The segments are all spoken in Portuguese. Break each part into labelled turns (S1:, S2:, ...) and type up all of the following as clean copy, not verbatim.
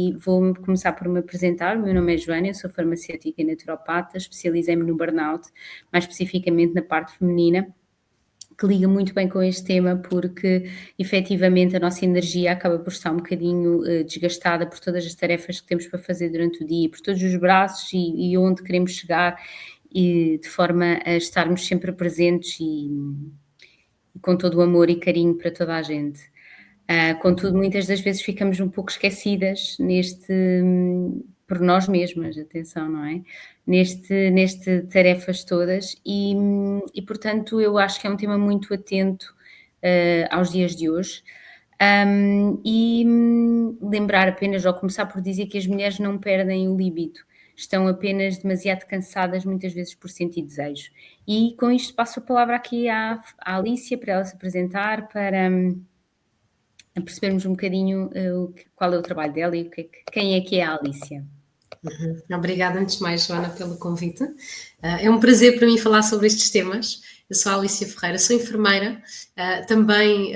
S1: E vou começar por me apresentar. O meu nome é Joana, eu sou farmacêutica e naturopata, especializei-me no burnout, mais especificamente na parte feminina, que liga muito bem com este tema, porque efetivamente a nossa energia acaba por estar um bocadinho desgastada por todas as tarefas que temos para fazer durante o dia, por todos os braços e onde queremos chegar, e de forma a estarmos sempre presentes e com todo o amor e carinho para toda a gente. Contudo, muitas das vezes ficamos um pouco esquecidas por nós mesmas, atenção, não é? Neste tarefas todas e, portanto, eu acho que é um tema muito atento aos dias de hoje. Lembrar apenas, ou começar por dizer que as mulheres não perdem o líbido, estão apenas demasiado cansadas, muitas vezes por sentir desejo. E com isto passo a palavra aqui à Alícia, para ela se apresentar, para a percebermos um bocadinho qual é o trabalho dela e quem é que é a Alícia.
S2: Obrigada, antes de mais, Joana, pelo convite. É um prazer para mim falar sobre estes temas. Eu sou a Alícia Ferreira, sou enfermeira, também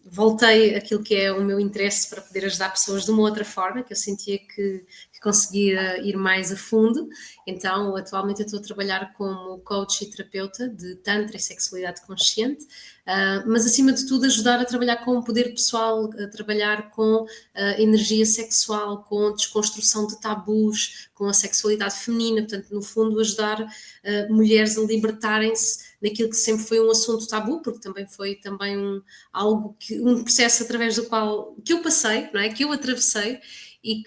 S2: voltei àquilo que é o meu interesse para poder ajudar pessoas de uma outra forma, que eu sentia que conseguia ir mais a fundo. Então, atualmente eu estou a trabalhar como coach e terapeuta de Tantra e Sexualidade Consciente, mas acima de tudo ajudar a trabalhar com o poder pessoal, a trabalhar com energia sexual, com desconstrução de tabus, com a sexualidade feminina, portanto, no fundo, ajudar mulheres a libertarem-se daquilo que sempre foi um assunto tabu, porque também foi um processo através do qual que eu passei, não é? Que eu atravessei e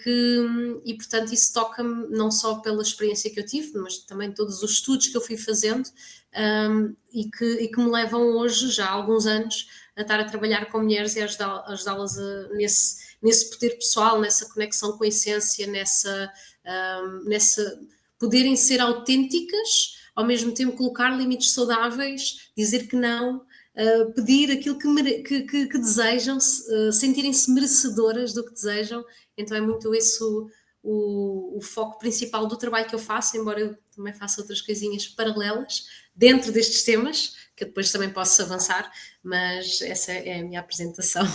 S2: portanto isso toca-me não só pela experiência que eu tive, mas também todos os estudos que eu fui fazendo e que me levam hoje, já há alguns anos, a estar a trabalhar com mulheres e a ajudá-las nesse poder pessoal, nessa conexão com a essência, nessa poderem ser autênticas, ao mesmo tempo colocar limites saudáveis, dizer que não, pedir aquilo que desejam, sentirem-se merecedoras do que desejam. Então é muito esse o foco principal do trabalho que eu faço, embora eu também faça outras coisinhas paralelas dentro destes temas, que eu depois também posso avançar, mas essa é a minha apresentação.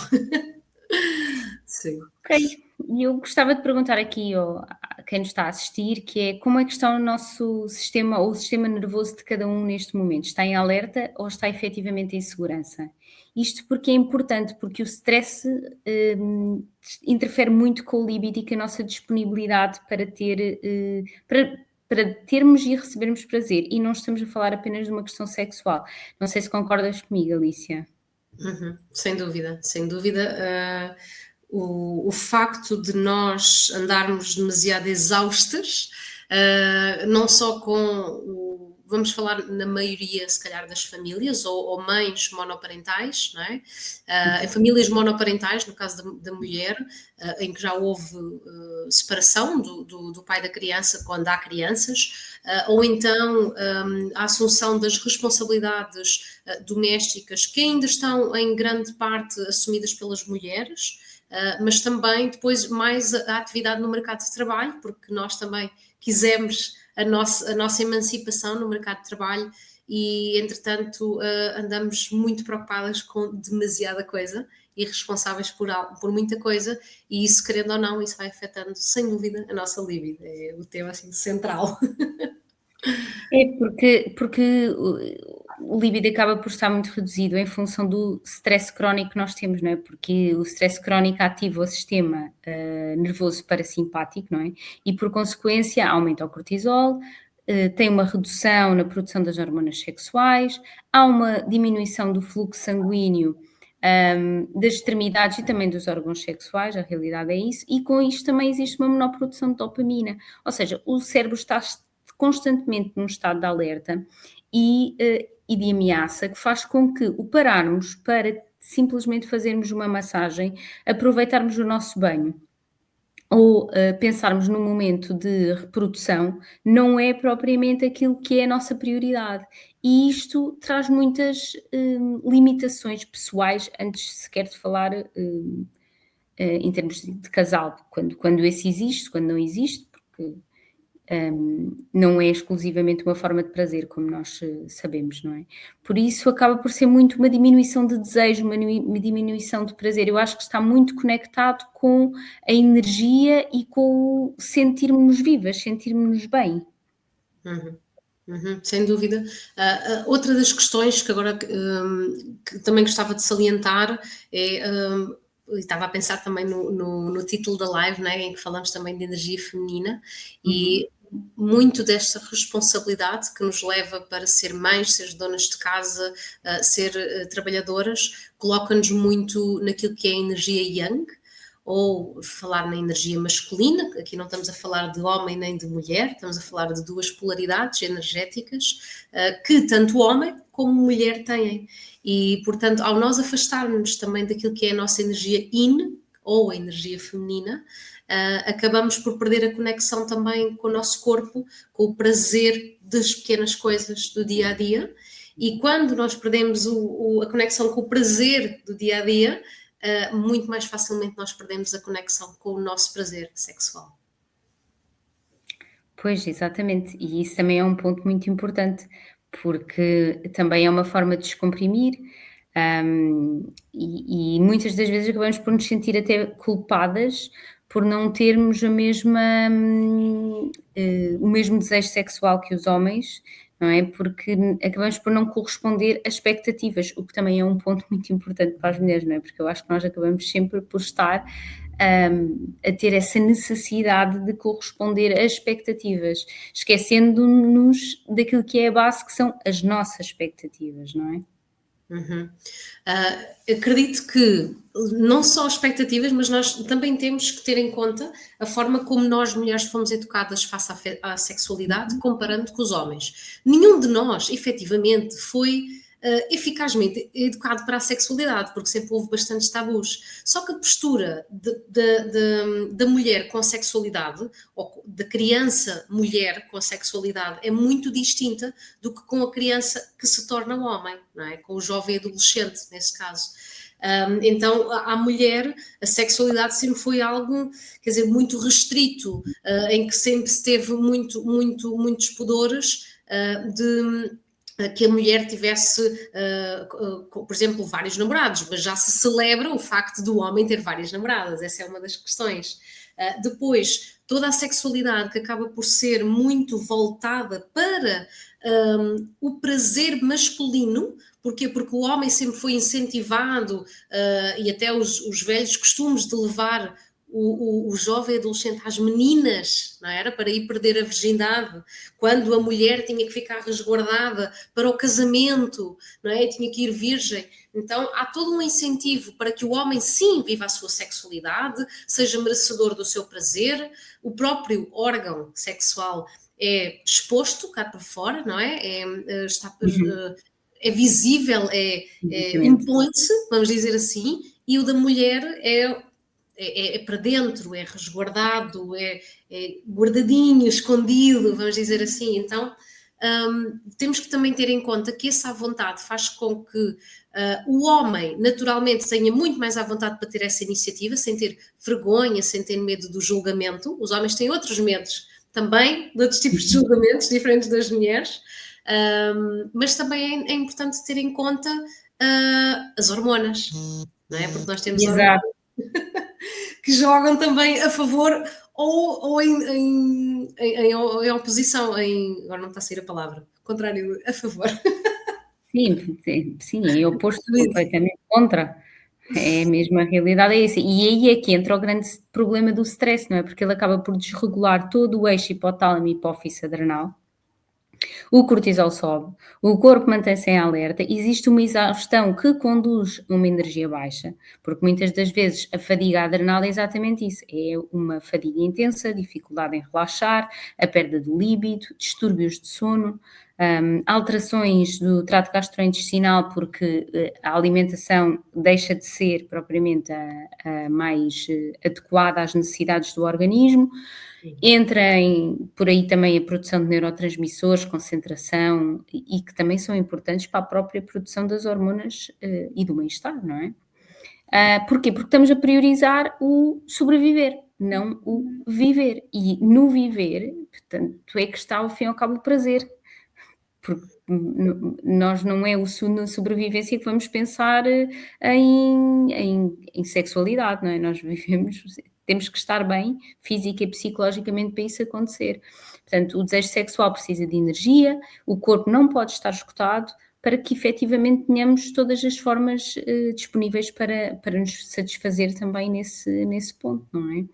S1: Sim. Ok, e eu gostava de perguntar aqui a quem nos está a assistir, que é como é que está o nosso sistema, ou o sistema nervoso de cada um neste momento? Está em alerta ou está efetivamente em segurança? Isto porque é importante, porque o stress interfere muito com o libido e com a nossa disponibilidade para termos e recebermos prazer. E não estamos a falar apenas de uma questão sexual. Não sei se concordas comigo, Alícia.
S2: Sem dúvida, sem dúvida. O facto de nós andarmos demasiado exaustas, não só vamos falar na maioria, se calhar, das famílias, ou mães monoparentais, não é? Em famílias monoparentais, no caso da mulher, em que já houve separação do pai da criança quando há crianças, ou então a assunção das responsabilidades domésticas que ainda estão em grande parte assumidas pelas mulheres, mas também depois mais a atividade no mercado de trabalho, porque nós também quisemos a nossa emancipação no mercado de trabalho e, entretanto, andamos muito preocupadas com demasiada coisa e responsáveis por muita coisa, e isso, querendo ou não, isso vai afetando, sem dúvida, a nossa libido. É o tema assim central.
S1: É porque o libido acaba por estar muito reduzido em função do stress crónico que nós temos, não é? Porque o stress crónico ativa o sistema nervoso parasimpático, não é? E por consequência aumenta o cortisol, tem uma redução na produção das hormonas sexuais, há uma diminuição do fluxo sanguíneo das extremidades e também dos órgãos sexuais, a realidade é isso, e com isto também existe uma menor produção de dopamina, ou seja, o cérebro está constantemente num estado de alerta e de ameaça, que faz com que o pararmos para simplesmente fazermos uma massagem, aproveitarmos o nosso banho ou pensarmos no momento de reprodução, não é propriamente aquilo que é a nossa prioridade. E isto traz muitas limitações pessoais, antes sequer de falar em termos de casal, quando esse existe, quando não existe, porque não é exclusivamente uma forma de prazer, como nós sabemos, não é? Por isso acaba por ser muito uma diminuição de desejo, uma diminuição de prazer. Eu acho que está muito conectado com a energia e com o sentirmos-nos vivas, sentirmos-nos bem.
S2: Uhum. Uhum, sem dúvida. Outra das questões que agora que também gostava de salientar é, estava a pensar também no título da live, né, em que falamos também de energia feminina,
S1: Uhum.
S2: e muito desta responsabilidade que nos leva para ser mães, ser donas de casa, ser trabalhadoras, coloca-nos muito naquilo que é a energia yang, ou falar na energia masculina, aqui não estamos a falar de homem nem de mulher, estamos a falar de duas polaridades energéticas que tanto homem como mulher têm. E, portanto, ao nós afastarmos também daquilo que é a nossa energia yin, ou a energia feminina, acabamos por perder a conexão também com o nosso corpo, com o prazer das pequenas coisas do dia a dia. E quando nós perdemos a conexão com o prazer do dia a dia, muito mais facilmente nós perdemos a conexão com o nosso prazer sexual.
S1: Pois, exatamente. E isso também é um ponto muito importante, porque também é uma forma de descomprimir, e muitas das vezes acabamos por nos sentir até culpadas por não termos a mesma, o mesmo desejo sexual que os homens, não é? Porque acabamos por não corresponder a expectativas, o que também é um ponto muito importante para as mulheres, não é? Porque eu acho que nós acabamos sempre por estar a ter essa necessidade de corresponder às expectativas, esquecendo-nos daquilo que é a base, que são as nossas expectativas, não é?
S2: Uhum. Acredito que não só expectativas, mas nós também temos que ter em conta a forma como nós mulheres fomos educadas face à sexualidade, comparando com os homens. Nenhum de nós, efetivamente, foi eficazmente educado para a sexualidade, porque sempre houve bastantes tabus. Só que a postura da mulher com a sexualidade, ou da criança mulher com a sexualidade, é muito distinta do que com a criança que se torna um homem, não é? Com o jovem adolescente, nesse caso. Então, à mulher, a sexualidade sempre foi algo, quer dizer, muito restrito, em que sempre se teve muitos pudores de que a mulher tivesse, por exemplo, vários namorados, mas já se celebra o facto do homem ter várias namoradas, essa é uma das questões. Depois, toda a sexualidade que acaba por ser muito voltada para o prazer masculino. Porquê? Porque o homem sempre foi incentivado, e até os velhos costumes de levar o jovem adolescente às meninas, não era? Para ir perder a virgindade, quando a mulher tinha que ficar resguardada para o casamento, não é? Tinha que ir virgem. Então há todo um incentivo para que o homem sim viva a sua sexualidade, seja merecedor do seu prazer, o próprio órgão sexual é exposto cá para fora, não é? É visível, impõe-se, vamos dizer assim, e o da mulher é para dentro, é resguardado, é guardadinho, escondido, vamos dizer assim. Então, temos que também ter em conta que essa vontade faz com que o homem, naturalmente, tenha muito mais à vontade para ter essa iniciativa, sem ter vergonha, sem ter medo do julgamento. Os homens têm outros medos também, de outros tipos de julgamentos, diferentes das mulheres. Mas também é importante ter em conta as hormonas, não é? Porque nós temos hormonas que jogam também a favor ou em oposição, agora não está a sair a palavra, contrário, a favor.
S1: Sim, é oposto completamente contra. É mesmo, a realidade é essa. E aí é que entra o grande problema do stress, não é? Porque ele acaba por desregular todo o eixo hipotálamo e hipófise adrenal. O cortisol sobe, o corpo mantém-se em alerta, existe uma exaustão que conduz a uma energia baixa, porque muitas das vezes a fadiga adrenal é exatamente isso, é uma fadiga intensa, dificuldade em relaxar, a perda do líbido, distúrbios de sono, alterações do trato gastrointestinal, porque a alimentação deixa de ser propriamente a mais adequada às necessidades do organismo. Entra por aí também a produção de neurotransmissores, concentração, e que também são importantes para a própria produção das hormonas e do bem-estar, não é? Porquê? Porque estamos a priorizar o sobreviver. não o viver. E no viver, portanto, é que está ao fim e ao cabo o prazer. Porque nós não é na sobrevivência que vamos pensar em sexualidade, não é? Nós vivemos, temos que estar bem física e psicologicamente para isso acontecer. Portanto, o desejo sexual precisa de energia, o corpo não pode estar esgotado para que efetivamente tenhamos todas as formas disponíveis para nos satisfazer também nesse ponto, não é?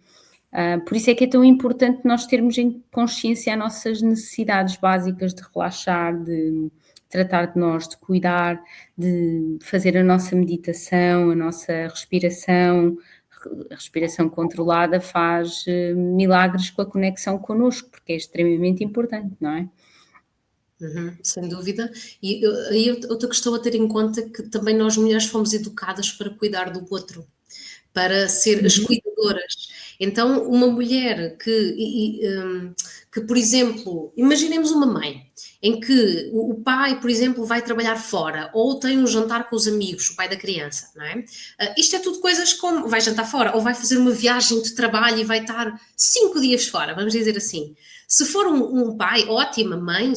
S1: Por isso é que é tão importante nós termos em consciência as nossas necessidades básicas de relaxar, de tratar de nós, de cuidar, de fazer a nossa meditação, a nossa respiração. A respiração controlada faz milagres com a conexão connosco, porque é extremamente importante, não é?
S2: Sem dúvida. E aí outra questão a ter em conta que também nós mulheres fomos educadas para cuidar do outro, para ser as
S1: Uhum,
S2: cuidadoras. Então, uma mulher que, por exemplo, imaginemos uma mãe em que o pai, por exemplo, vai trabalhar fora ou tem um jantar com os amigos, o pai da criança, não é? Isto é tudo coisas como vai jantar fora ou vai fazer uma viagem de trabalho e vai estar 5 dias fora, vamos dizer assim. Se for um pai, ótimo, a mãe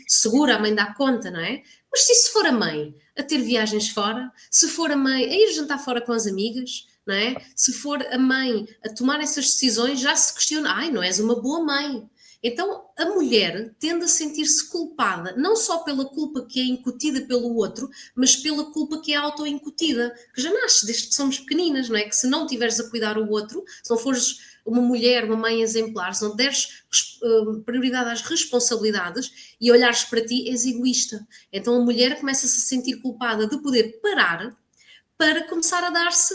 S2: segura, a mãe dá conta, não é? Mas se for a mãe a ter viagens fora, se for a mãe a ir jantar fora com as amigas, não é? Se for a mãe a tomar essas decisões, já se questiona, ai, não és uma boa mãe. Então, a mulher tende a sentir-se culpada, não só pela culpa que é incutida pelo outro, mas pela culpa que é auto-incutida, que já nasce desde que somos pequeninas, não é? Que se não tiveres a cuidar o outro, se não fores uma mulher, uma mãe exemplar, se não deres prioridade às responsabilidades e olhares para ti, és egoísta. Então a mulher começa-se a sentir culpada de poder parar para começar a dar-se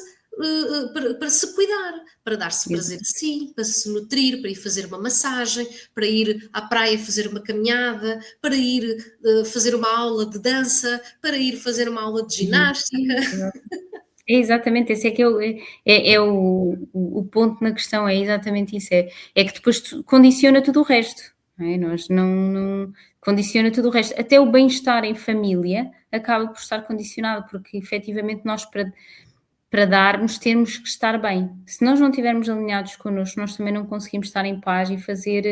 S2: para se cuidar, para dar-se prazer a si, para se nutrir, para ir fazer uma massagem, para ir à praia fazer uma caminhada, para ir fazer uma aula de dança, para ir fazer uma aula de
S1: uhum.
S2: ginástica.
S1: É exatamente, esse é que é o ponto na questão, é exatamente isso, é que depois condiciona tudo o resto, não é? Nós não condiciona tudo o resto, até o bem-estar em família acaba por estar condicionado, porque efetivamente nós para darmos temos que estar bem. Se nós não estivermos alinhados connosco, nós também não conseguimos estar em paz e fazer,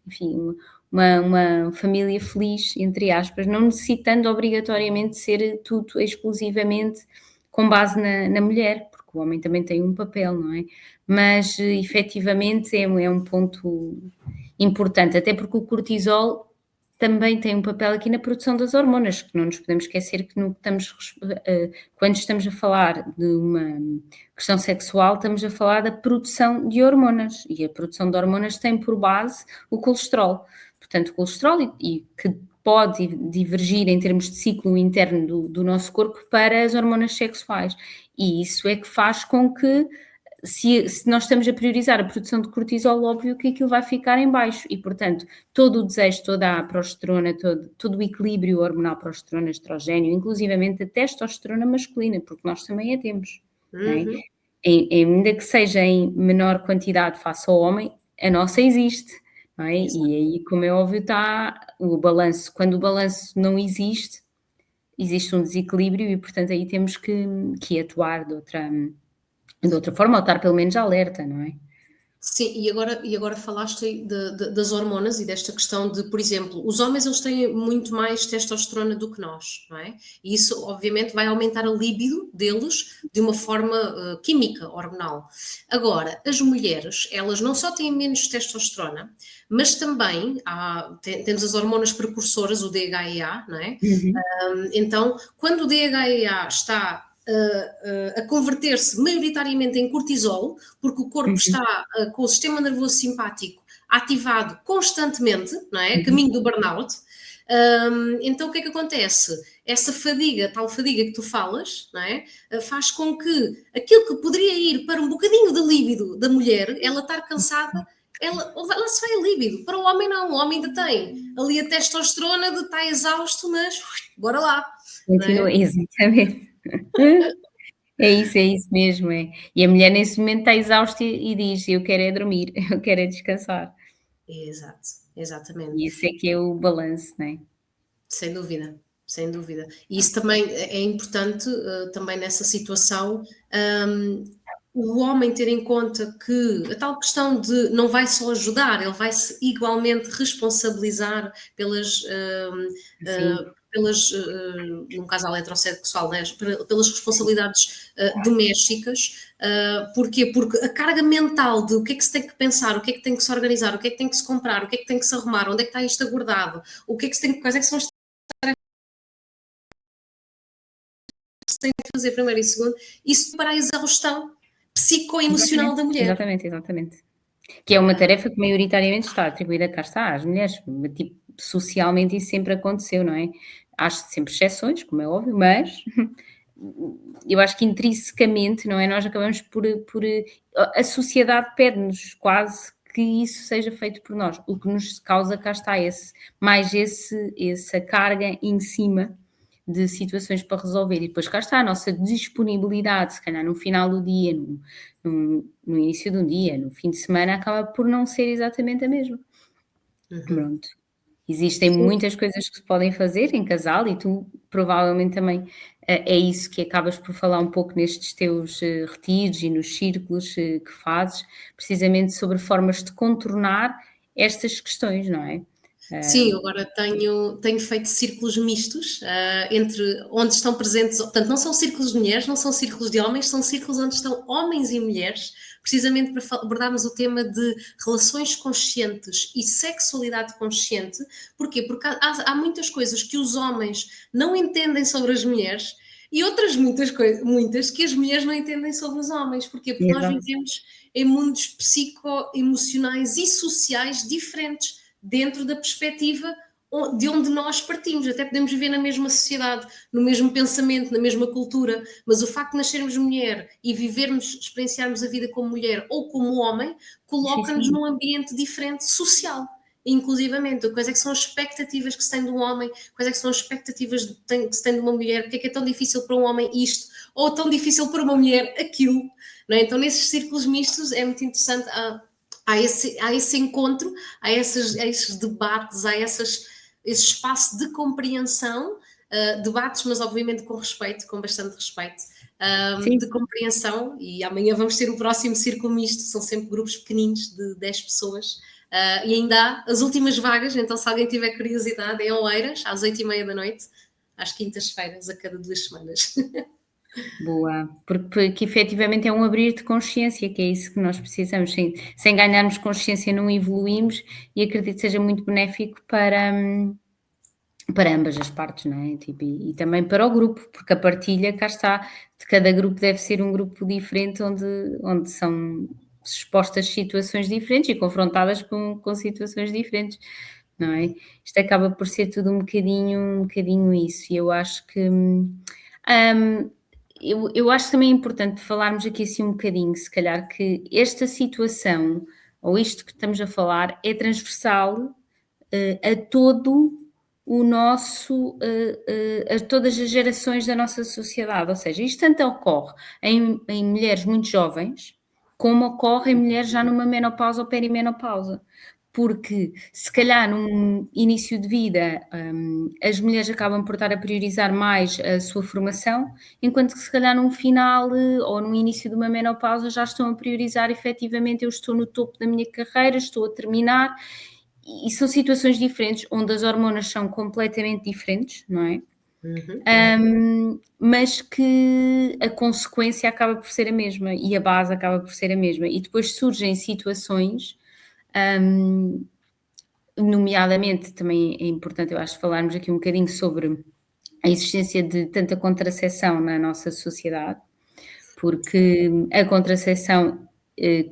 S1: enfim, uma família feliz, entre aspas, não necessitando obrigatoriamente ser tudo exclusivamente com base na mulher, porque o homem também tem um papel, não é? Mas efetivamente é um ponto importante, até porque o cortisol também tem um papel aqui na produção das hormonas, que não nos podemos esquecer que quando estamos a falar de uma questão sexual, estamos a falar da produção de hormonas, e a produção de hormonas tem por base o colesterol. Portanto, o colesterol e que pode divergir em termos de ciclo interno do nosso corpo para as hormonas sexuais. E isso é que faz com que se nós estamos a priorizar a produção de cortisol, óbvio que aquilo vai ficar em baixo e, portanto, todo o desejo, toda a progesterona, todo o equilíbrio hormonal, progesterona, estrogênio, inclusivamente a testosterona masculina, porque nós também a temos, não é?
S2: Uhum.
S1: Ainda que seja em menor quantidade face ao homem, a nossa existe, não é?
S2: Exato.
S1: E aí, como é óbvio, está o balanço. Quando o balanço não existe, existe um desequilíbrio e, portanto, aí temos que atuar de outra forma, ou estar pelo menos alerta, não é?
S2: Sim, e agora falaste aí das hormonas e desta questão de, por exemplo, os homens eles têm muito mais testosterona do que nós, não é? E isso obviamente vai aumentar a libido deles de uma forma química, hormonal. Agora, as mulheres, elas não só têm menos testosterona, mas também temos as hormonas precursoras, o DHEA, não é?
S1: Uhum,
S2: Então, quando o DHEA está a converter-se maioritariamente em cortisol, porque o corpo
S1: uhum,
S2: está com o sistema nervoso simpático ativado constantemente, não é?
S1: uhum.
S2: Caminho do burnout. Então o que é que acontece? Essa fadiga, tal fadiga que tu falas, não é? Faz com que aquilo que poderia ir para um bocadinho de líbido da mulher, ela estar cansada, ela se vai a líbido. Para o homem não, o homem ainda tem ali a testosterona de estar exausto, mas bora lá, não é?
S1: Continua, exatamente. É isso mesmo, é. E a mulher nesse momento está exausta e diz: "Eu quero é dormir, eu quero é descansar".
S2: Exato, exatamente.
S1: E esse é que é o balanço, não é?
S2: Sem dúvida, sem dúvida. E isso também é importante, também nessa situação, hum, o homem ter em conta que a tal questão de não vai só ajudar, ele vai se igualmente responsabilizar
S1: Sim,
S2: num casal heterossexual, né, pelas responsabilidades domésticas. Porquê? Porque a carga mental de o que é que se tem que pensar, o que é que tem que se organizar, o que é que tem que se comprar, o que é que tem que se arrumar, onde é que está isto aguardado, o que é que se tem, quais é que são as que se tem que fazer primeiro e segundo, isso para a exaustão psicoemocional
S1: exatamente,
S2: da mulher.
S1: exatamente, exatamente. Que é uma tarefa que maioritariamente está atribuída, cá está, às mulheres. Tipo, socialmente isso sempre aconteceu, não é? Há sempre exceções, como é óbvio, mas eu acho que intrinsecamente, não é? Nós acabamos por a sociedade pede-nos quase que isso seja feito por nós. O que nos causa, cá está, essa carga em cima de situações para resolver. E depois cá está a nossa disponibilidade, se calhar no final do dia, no início de um dia, no fim de semana, acaba por não ser exatamente a mesma.
S2: Uhum.
S1: Pronto. Existem
S2: Sim,
S1: muitas coisas que se podem fazer em casal e tu provavelmente também é isso que acabas por falar um pouco nestes teus retiros e nos círculos que fazes, precisamente sobre formas de contornar estas questões, não é?
S2: sim, agora tenho feito círculos mistos, entre onde estão presentes, portanto, não são círculos de mulheres, não são círculos de homens, são círculos onde estão homens e mulheres, precisamente para abordarmos o tema de relações conscientes e sexualidade consciente. Porquê? Porque há muitas coisas que os homens não entendem sobre as mulheres e outras muitas que as mulheres não entendem sobre os homens. Porquê? Porque nós
S1: Exato.
S2: vivemos em mundos psicoemocionais e sociais diferentes dentro da perspectiva de onde nós partimos. Até podemos viver na mesma sociedade, no mesmo pensamento, na mesma cultura, mas o facto de nascermos mulher e vivermos, experienciarmos a vida como mulher ou como homem,
S1: Sim,
S2: coloca-nos
S1: sim.
S2: num ambiente diferente social. Inclusivamente, quais é que são as expectativas que se tem de um homem, quais é que são as expectativas que se tem de uma mulher, porque é tão difícil para um homem isto, ou tão difícil para uma mulher aquilo, não é? Então nesses círculos mistos é muito interessante, há esse encontro, há esses debates, esse espaço de compreensão, debates, mas obviamente com respeito, com bastante respeito,
S1: Sim,
S2: de compreensão, e amanhã vamos ter o próximo círculo misto, são sempre grupos pequeninos de 10 pessoas, e ainda há as últimas vagas, então se alguém tiver curiosidade, é em Oeiras, às 8h30 da noite, às quintas-feiras, a cada 2 semanas.
S1: boa. Porque efetivamente é um abrir de consciência, que é isso que nós precisamos. Sem ganharmos consciência não evoluímos e acredito que seja muito benéfico para ambas as partes, não é? Tipo, e também para o grupo, porque a partilha, cá está, de cada grupo deve ser um grupo diferente onde são expostas situações diferentes e confrontadas com situações diferentes, não é? Isto acaba por ser tudo um bocadinho isso e eu acho que, eu acho também importante falarmos aqui assim um bocadinho, se calhar que esta situação, ou isto que estamos a falar, é transversal, a todo o nosso, a todas as gerações da nossa sociedade. Ou seja, isto tanto ocorre em mulheres muito jovens, como ocorre em mulheres já numa menopausa ou perimenopausa. Porque se calhar num início de vida, as mulheres acabam por estar a priorizar mais a sua formação, enquanto que se calhar num final ou no início de uma menopausa já estão a priorizar efetivamente eu estou no topo da minha carreira, estou a terminar e são situações diferentes, onde as hormonas são completamente diferentes, não é?
S2: Uhum.
S1: Mas que a consequência acaba por ser a mesma e a base acaba por ser a mesma. E depois surgem situações, hum, nomeadamente também é importante, eu acho, falarmos aqui um bocadinho sobre a existência de tanta contracepção na nossa sociedade, porque a contracepção, eh,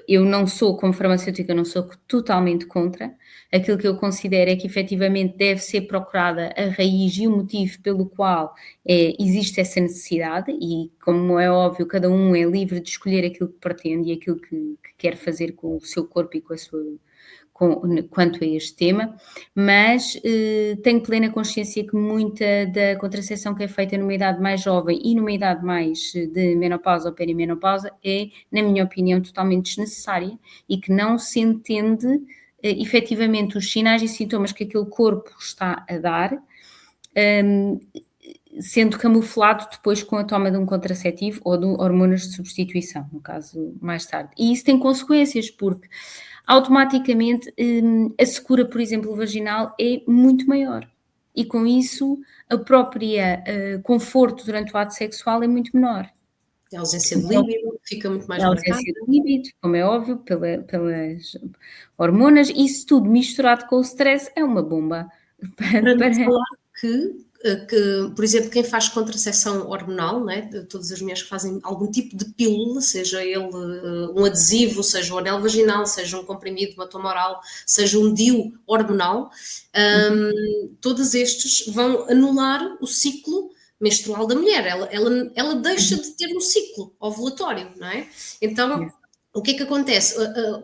S1: eu não sou, como farmacêutica, não sou totalmente contra. Aquilo que eu considero é que efetivamente deve ser procurada a raiz e o motivo pelo qual existe essa necessidade e, como é óbvio, cada um é livre de escolher aquilo que pretende e aquilo que quer fazer com o seu corpo e com a sua, quanto a este tema, mas tenho plena consciência que muita da contracepção que é feita numa idade mais jovem e numa idade mais de menopausa ou perimenopausa é, na minha opinião, totalmente desnecessária e que não se entende efetivamente os sinais e sintomas que aquele corpo está a dar, sendo camuflado depois com a toma de um contraceptivo ou de hormonas de substituição, no caso mais tarde. E isso tem consequências, porque automaticamente a secura, por exemplo, vaginal é muito maior. E com isso a própria conforto durante o ato sexual é muito menor.
S2: A ausência de
S1: Então,
S2: líbido fica muito mais
S1: a
S2: marcada.
S1: ausência de líbido, como é óbvio, pelas hormonas, isso tudo misturado com o stress é uma bomba.
S2: Para não falar que, por exemplo, quem faz contracepção hormonal, né, todas as mulheres que fazem algum tipo de pílula, seja ele um adesivo, seja um anel vaginal, seja um comprimido, uma toma oral, seja um DIU hormonal, todos estes vão anular o ciclo menstrual da mulher. Ela deixa de ter um ciclo ovulatório, não é? Então, o que é que acontece?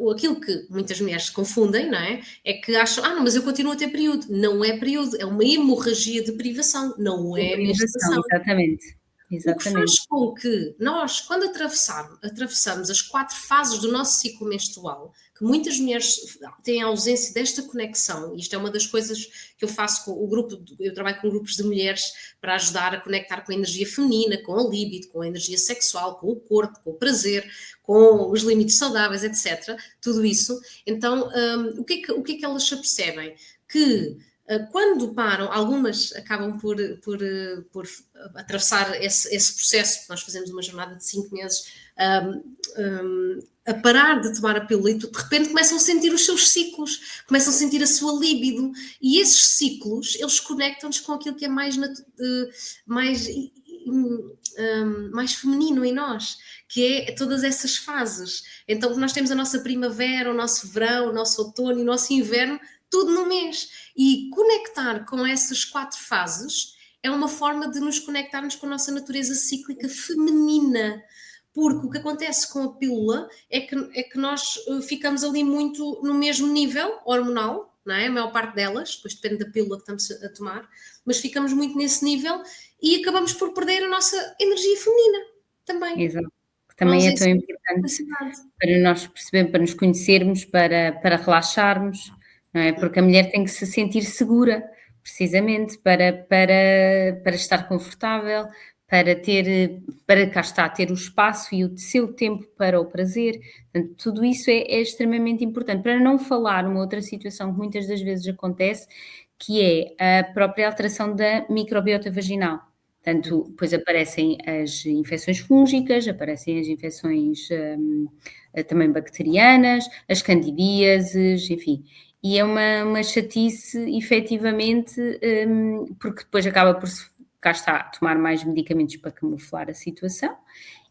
S2: Aquilo que muitas mulheres confundem, não é? É que acham, não, mas eu continuo a ter período. Não é período, é uma hemorragia de privação, não é menstruação.
S1: Exatamente.
S2: O que faz com que nós, quando atravessamos as 4 fases do nosso ciclo menstrual, que muitas mulheres têm a ausência desta conexão, e isto é uma das coisas que eu faço com o grupo, eu trabalho com grupos de mulheres para ajudar a conectar com a energia feminina, com a libido, com a energia sexual, com o corpo, com o prazer, com os limites saudáveis, etc. Tudo isso. Então, o que é que elas se apercebem? Que quando param, algumas acabam por atravessar esse processo, que nós fazemos uma jornada de 5 meses, a parar de tomar a pílula e de repente começam a sentir os seus ciclos, começam a sentir a sua líbido, e esses ciclos, eles conectam-nos com aquilo que é mais feminino em nós, que é todas essas fases. Então nós temos a nossa primavera, o nosso verão, o nosso outono e o nosso inverno, tudo no mês. E conectar com essas 4 fases é uma forma de nos conectarmos com a nossa natureza cíclica feminina. Porque o que acontece com a pílula é que nós ficamos ali muito no mesmo nível hormonal, não é? A maior parte delas, depois depende da pílula que estamos a tomar, mas ficamos muito nesse nível e acabamos por perder a nossa energia feminina também.
S1: Exato. Que também é tão importante para nós percebermos, para nos conhecermos, para relaxarmos, não é? Porque a mulher tem que se sentir segura, precisamente, para estar confortável, para cá está, ter o espaço e o seu tempo para o prazer. Portanto, tudo isso é extremamente importante. Para não falar uma outra situação que muitas das vezes acontece, que é a própria alteração da microbiota vaginal. Portanto, depois aparecem as infecções fúngicas, aparecem as infecções também bacterianas, as candidíases, enfim. E é uma chatice, efetivamente, porque depois acaba por se, cá está, tomar mais medicamentos para camuflar a situação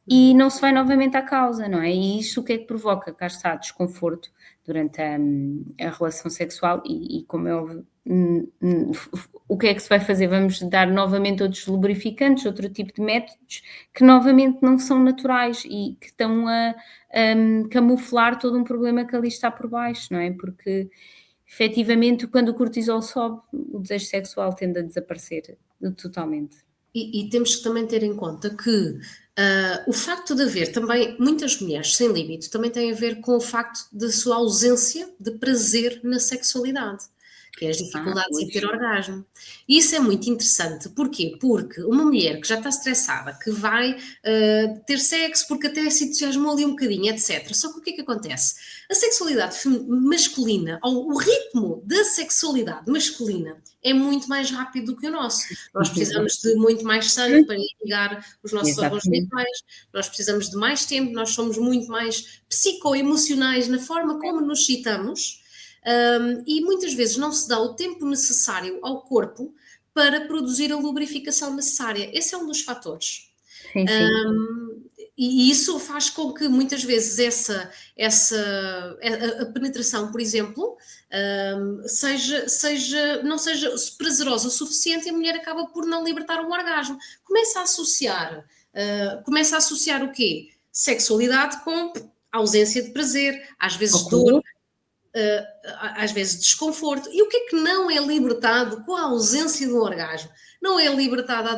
S1: e não se vai novamente à causa, não é? E isto o que é que provoca? Cá está, desconforto durante a relação sexual e como é óbvio, o que é que se vai fazer? Vamos dar novamente outros lubrificantes, outro tipo de métodos que novamente não são naturais e que estão a camuflar todo um problema que ali está por baixo, não é? Porque efetivamente quando o cortisol sobe, o desejo sexual tende a desaparecer totalmente.
S2: E temos que também ter em conta que o facto de haver também muitas mulheres sem libido também tem a ver com o facto da sua ausência de prazer na sexualidade, que é as dificuldades em ter orgasmo. E isso é muito interessante. Porquê? Porque uma mulher que já está estressada, que vai ter sexo porque até se entusiasmou ali um bocadinho, etc. Só que o que é que acontece? A sexualidade masculina, ou o ritmo da sexualidade masculina é muito mais rápido do que o nosso. Nós precisamos de muito mais sangue para irrigar os nossos órgãos genitais, nós precisamos de mais tempo, nós somos muito mais psicoemocionais na forma como nos excitamos. E muitas vezes não se dá o tempo necessário ao corpo para produzir a lubrificação necessária. Esse é um dos fatores.
S1: Sim.
S2: E isso faz com que muitas vezes a penetração, por exemplo, não seja prazerosa o suficiente e a mulher acaba por não libertar um orgasmo. Começa a associar o quê? Sexualidade com ausência de prazer, às vezes dor, às vezes desconforto. E o que é que não é libertado com a ausência do orgasmo? Não é libertada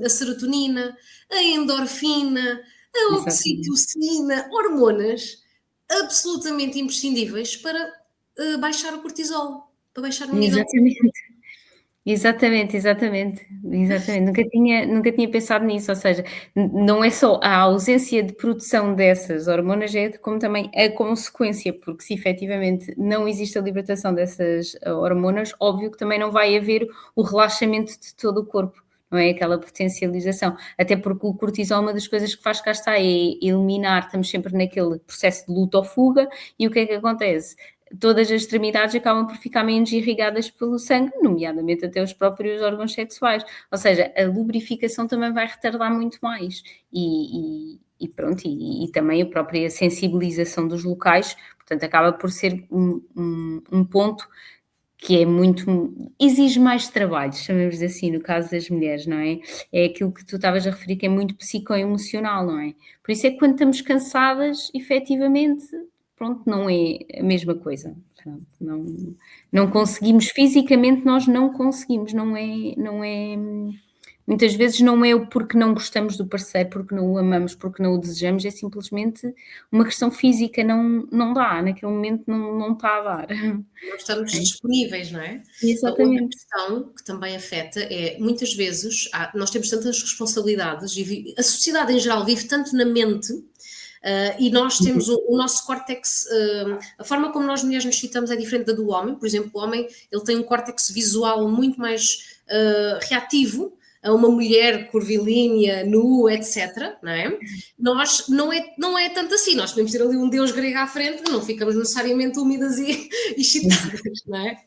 S2: a serotonina, a endorfina, a oxitocina, hormonas absolutamente imprescindíveis para baixar o cortisol, para baixar o nível.
S1: Exatamente. Exatamente, exatamente, exatamente. Nunca tinha pensado nisso, ou seja, não é só a ausência de produção dessas hormonas, é como também a consequência, porque se efetivamente não existe a libertação dessas hormonas, óbvio que também não vai haver o relaxamento de todo o corpo, não é? Aquela potencialização. Até porque o cortisol, uma das coisas que faz cá está é eliminar, estamos sempre naquele processo de luta ou fuga, e o que é que acontece? Todas as extremidades acabam por ficar menos irrigadas pelo sangue, nomeadamente até os próprios órgãos sexuais. Ou seja, a lubrificação também vai retardar muito mais. E pronto, e também a própria sensibilização dos locais, portanto, acaba por ser um ponto que é muito. Exige mais trabalho, chamemos assim, no caso das mulheres, não é? É aquilo que tu estavas a referir, que é muito psicoemocional, não é? Por isso é que quando estamos cansadas, efetivamente, pronto, não é a mesma coisa. Pronto, não conseguimos, fisicamente nós não conseguimos, não é, muitas vezes não é o porque não gostamos do parceiro, porque não o amamos, porque não o desejamos, é simplesmente uma questão física, não dá, naquele momento não está a dar.
S2: Não estamos
S1: É,
S2: disponíveis, não é? A outra
S1: exatamente.
S2: questão que também afeta é, muitas vezes, nós temos tantas responsabilidades e a sociedade em geral vive tanto na mente. E nós
S1: Uhum.
S2: temos o nosso córtex, a forma como nós mulheres nos excitamos é diferente da do homem. Por exemplo, o homem ele tem um córtex visual muito mais reativo a uma mulher curvilínea, nu, etc. Não é? Nós não é tanto assim. Nós podemos ter ali um deus grego à frente, não ficamos necessariamente úmidas e excitadas, não é?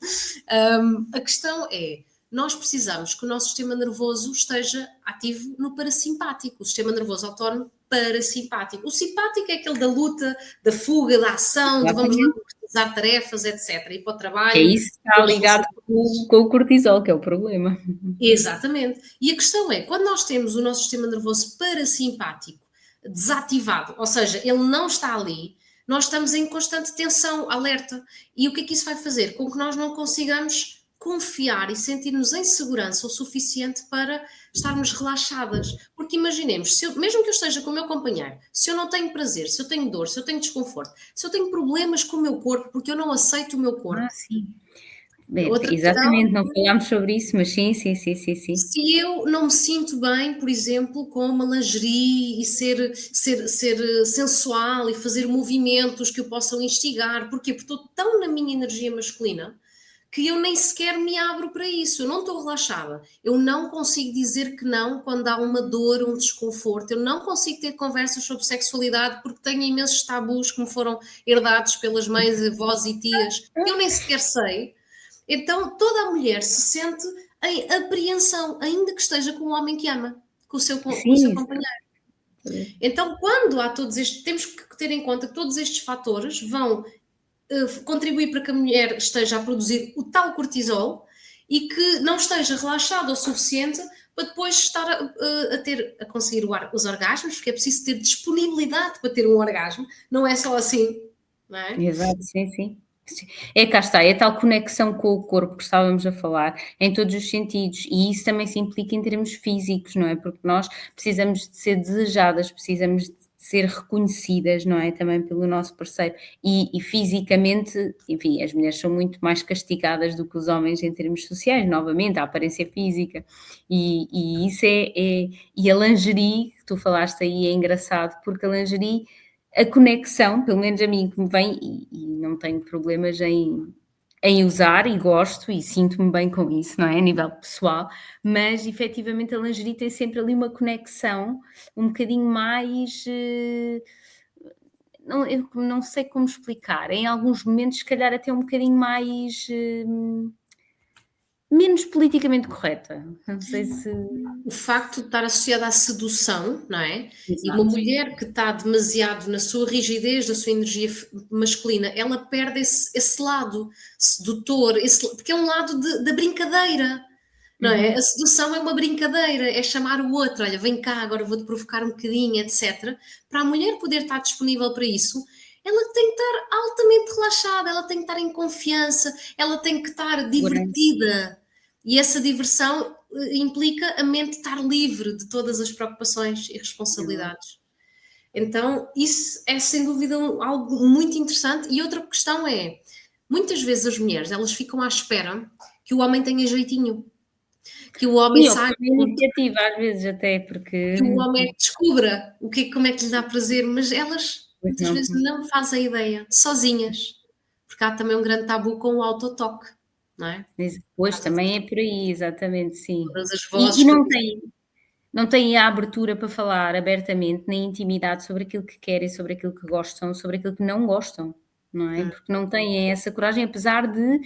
S2: A questão é, nós precisamos que o nosso sistema nervoso esteja ativo no parasimpático, o sistema nervoso autónomo parasimpático. O simpático é aquele da luta, da fuga, da ação, de vamos lá
S1: Exatamente.
S2: concretizar tarefas, etc. Ir para o
S1: Que é
S2: trabalho,
S1: isso que está
S2: ter
S1: ligado
S2: responsabilidades.
S1: com o cortisol, que é o problema.
S2: Exatamente. E a questão é, quando nós temos o nosso sistema nervoso parasimpático desativado, ou seja, ele não está ali, nós estamos em constante tensão, alerta. E o que é que isso vai fazer? Com que nós não consigamos confiar e sentir-nos em segurança o suficiente para estarmos relaxadas. Porque imaginemos, mesmo que eu esteja com o meu companheiro, se eu não tenho prazer, se eu tenho dor, se eu tenho desconforto, se eu tenho problemas com o meu corpo, porque eu não aceito o meu corpo,
S1: Sim.
S2: outra questão.
S1: Exatamente, não falámos sobre isso, mas sim, sim, sim, sim, sim.
S2: Se eu não me sinto bem, por exemplo, com uma lingerie e ser sensual e fazer movimentos que o possam instigar, porquê? Porque estou tão na minha energia masculina que eu nem sequer me abro para isso, eu não estou relaxada, eu não consigo dizer que não quando há uma dor, um desconforto, eu não consigo ter conversas sobre sexualidade porque tenho imensos tabus que me foram herdados pelas mães, avós e tias, que eu nem sequer sei. Então toda a mulher se sente em apreensão, ainda que esteja com o homem que ama, com o seu
S1: Sim,
S2: companheiro.
S1: exato.
S2: Então, quando há todos estes, temos que ter em conta que todos estes fatores vão contribuir para que a mulher esteja a produzir o tal cortisol e que não esteja relaxada o suficiente para depois estar a conseguir os orgasmos, porque é preciso ter disponibilidade para ter um orgasmo, não é só assim, não é?
S1: Exato, sim, sim. Sim. É, cá está, é a tal conexão com o corpo que estávamos a falar, em todos os sentidos, e isso também se implica em termos físicos, não é? Porque nós precisamos de ser desejadas, precisamos de ser reconhecidas, não é? Também pelo nosso parceiro. E fisicamente, enfim, as mulheres são muito mais castigadas do que os homens em termos sociais, novamente, a aparência física. E isso e a lingerie, que tu falaste aí, é engraçado, porque a lingerie a conexão, pelo menos a mim que me vem, e não tenho problemas em usar e gosto e sinto-me bem com isso, não é? A nível pessoal, mas efetivamente a lingerie tem sempre ali uma conexão um bocadinho mais. Não, eu não sei como explicar, em alguns momentos, se calhar, até um bocadinho mais. Menos politicamente correta. Não sei se.
S2: O facto de estar associada à sedução, não é? E uma
S1: Exato.
S2: mulher que está demasiado na sua rigidez, na sua energia masculina, ela perde esse lado sedutor, porque é um lado da brincadeira, não é? A
S1: Uhum.
S2: sedução é uma brincadeira, é chamar o outro, olha, vem cá, agora vou-te provocar um bocadinho, etc. Para a mulher poder estar disponível para isso, ela tem que estar altamente relaxada, ela tem que estar em confiança, ela tem que estar
S1: Segurança.
S2: divertida. E essa diversão implica a mente estar livre de todas as preocupações e
S1: Exato.
S2: responsabilidades. Então, isso é sem dúvida algo muito interessante. E outra questão é, muitas vezes as mulheres, elas ficam à espera que o homem tenha jeitinho. Que o homem
S1: Sim, ou
S2: saiba,
S1: por iniciativa às vezes até, porque
S2: que o homem é que descubra como é que lhe dá prazer, mas elas
S1: pois
S2: muitas
S1: não.
S2: vezes não fazem ideia, sozinhas, porque há também um grande tabu com o autotoque, não é?
S1: Pois,
S2: Estás a
S1: também é por aí, exatamente, sim.
S2: todas as
S1: E
S2: vozes que
S1: não têm a abertura para falar abertamente, nem intimidade sobre aquilo que querem, sobre aquilo que gostam, sobre aquilo que não gostam, não é?
S2: hum,
S1: Porque não têm essa coragem, apesar de,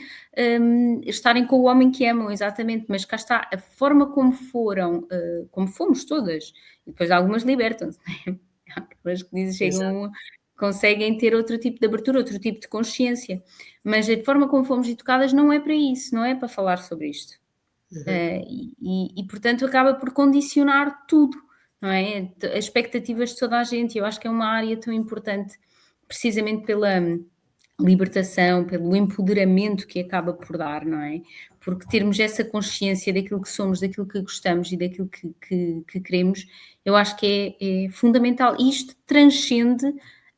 S1: estarem com o homem que amam, exatamente, mas cá está, a forma como foram, como fomos todas, e depois algumas libertam-se, não é? Há aquelas que dizem
S2: exato.
S1: chegam conseguem ter outro tipo de abertura, outro tipo de consciência, mas a forma como fomos educadas não é para isso, não é para falar sobre isto.
S2: Uhum.
S1: Portanto acaba por condicionar tudo, não é? As expectativas de toda a gente. Eu acho que é uma área tão importante, precisamente pela libertação, pelo empoderamento que acaba por dar, não é? Porque termos essa consciência daquilo que somos, daquilo que gostamos e daquilo que queremos, eu acho que é fundamental. E isto transcende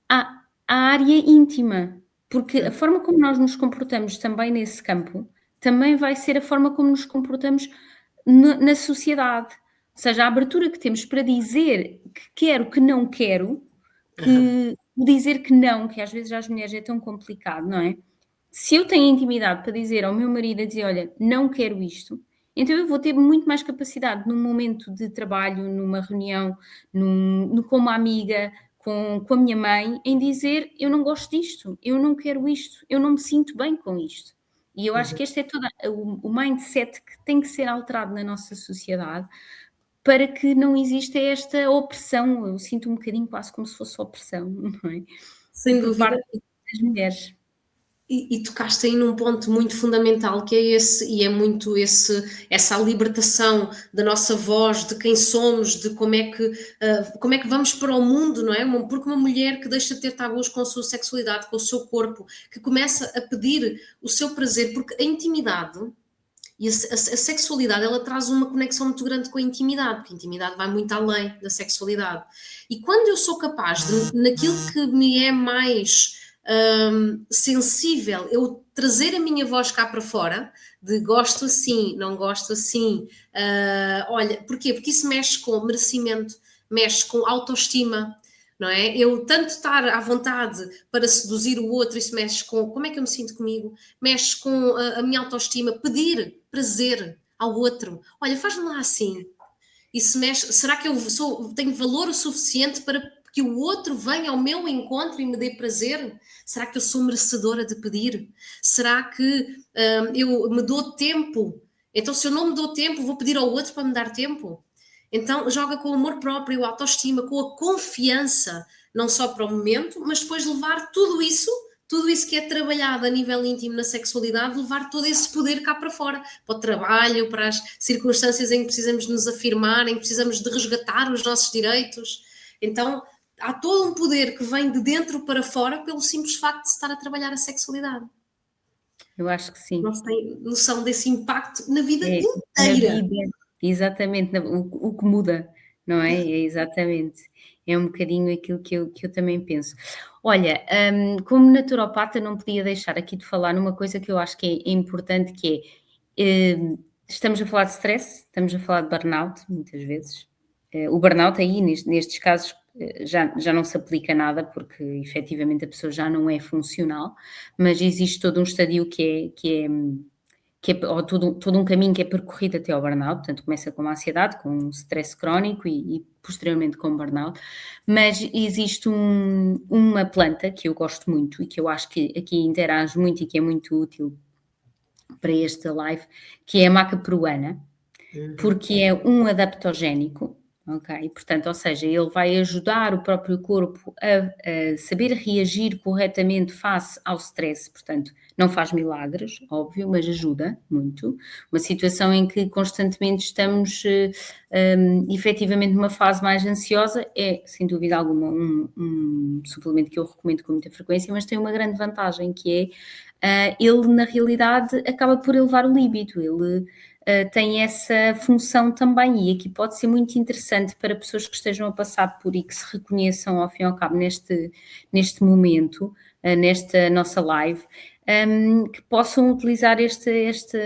S1: a área íntima, porque a
S2: Hum,
S1: forma como nós nos comportamos também nesse campo, também vai ser a forma como nos comportamos na sociedade. Ou seja, a abertura que temos para dizer que quero, que não quero,
S2: aham.
S1: que o dizer que não, que às vezes às mulheres é tão complicado, não é? Se eu tenho intimidade para dizer ao meu marido, a dizer: "Olha, não quero isto", então eu vou ter muito mais capacidade num momento de trabalho, numa reunião, com uma amiga, com a minha mãe, em dizer: "Eu não gosto disto, eu não quero isto, eu não me sinto bem com isto". E eu acho
S2: Uhum.
S1: que este é toda o mindset que tem que ser alterado na nossa sociedade, para que não exista esta opressão. Eu sinto um bocadinho quase como se fosse opressão, não é?
S2: Sem
S1: Por
S2: dúvida.
S1: parte das mulheres.
S2: E tocaste aí num ponto muito fundamental que é esse, e é muito essa libertação da nossa voz, de quem somos, de como é que vamos para o mundo, não é? Porque uma mulher que deixa de ter tabus com a sua sexualidade, com o seu corpo, que começa a pedir o seu prazer, porque a intimidade e a sexualidade ela traz uma conexão muito grande com a intimidade, porque a intimidade vai muito além da sexualidade. E quando eu sou capaz de, naquilo que me é mais sensível, eu trazer a minha voz cá para fora, de gosto assim, não gosto assim, olha, porquê? Porque isso mexe com merecimento, mexe com autoestima, não é? Eu tanto estar à vontade para seduzir o outro, isso mexe com como é que eu me sinto comigo, mexe com a minha autoestima, pedir prazer ao outro. Olha, faz-me lá assim. Isso mexe. Será que eu tenho valor o suficiente para que o outro venha ao meu encontro e me dê prazer? Será que eu sou merecedora de pedir? Será que eu me dou tempo? Então, se eu não me dou tempo, vou pedir ao outro para me dar tempo? Então, joga com o amor próprio, a autoestima, com a confiança, não só para o momento, mas depois levar tudo isso que é trabalhado a nível íntimo na sexualidade, levar todo esse poder cá para fora, para o trabalho, para as circunstâncias em que precisamos de nos afirmar, em que precisamos de resgatar os nossos direitos. Então, há todo um poder que vem de dentro para fora pelo simples facto de se estar a trabalhar a sexualidade.
S1: Eu acho que
S2: Não
S1: sim.
S2: se tem noção desse impacto na vida
S1: É, na
S2: inteira.
S1: vida, exatamente, o que muda, não é? É exatamente. É um bocadinho aquilo que eu também penso. Olha, como naturopata não podia deixar aqui de falar numa coisa que eu acho que é importante, que estamos a falar de stress, estamos a falar de burnout, muitas vezes. O burnout aí, nestes casos, já não se aplica nada, porque efetivamente a pessoa já não é funcional, mas existe todo um estadio ou todo um caminho que é percorrido até ao burnout, portanto começa com a ansiedade, com um stress crónico e posteriormente com o burnout, mas existe uma planta que eu gosto muito e que eu acho que aqui interage muito e que é muito útil para este live, que é a maca peruana,
S2: Uhum.
S1: porque é um adaptogénico, ok? Portanto, ou seja, ele vai ajudar o próprio corpo a saber reagir corretamente face ao stress, portanto, não faz milagres, óbvio, mas ajuda muito. Uma situação em que constantemente estamos efetivamente numa fase mais ansiosa é, sem dúvida alguma, um suplemento que eu recomendo com muita frequência, mas tem uma grande vantagem que é ele, na realidade, acaba por elevar o líbido, ele tem essa função também, e aqui pode ser muito interessante para pessoas que estejam a passar por e que se reconheçam ao fim e ao cabo neste momento, nesta nossa live, que possam utilizar este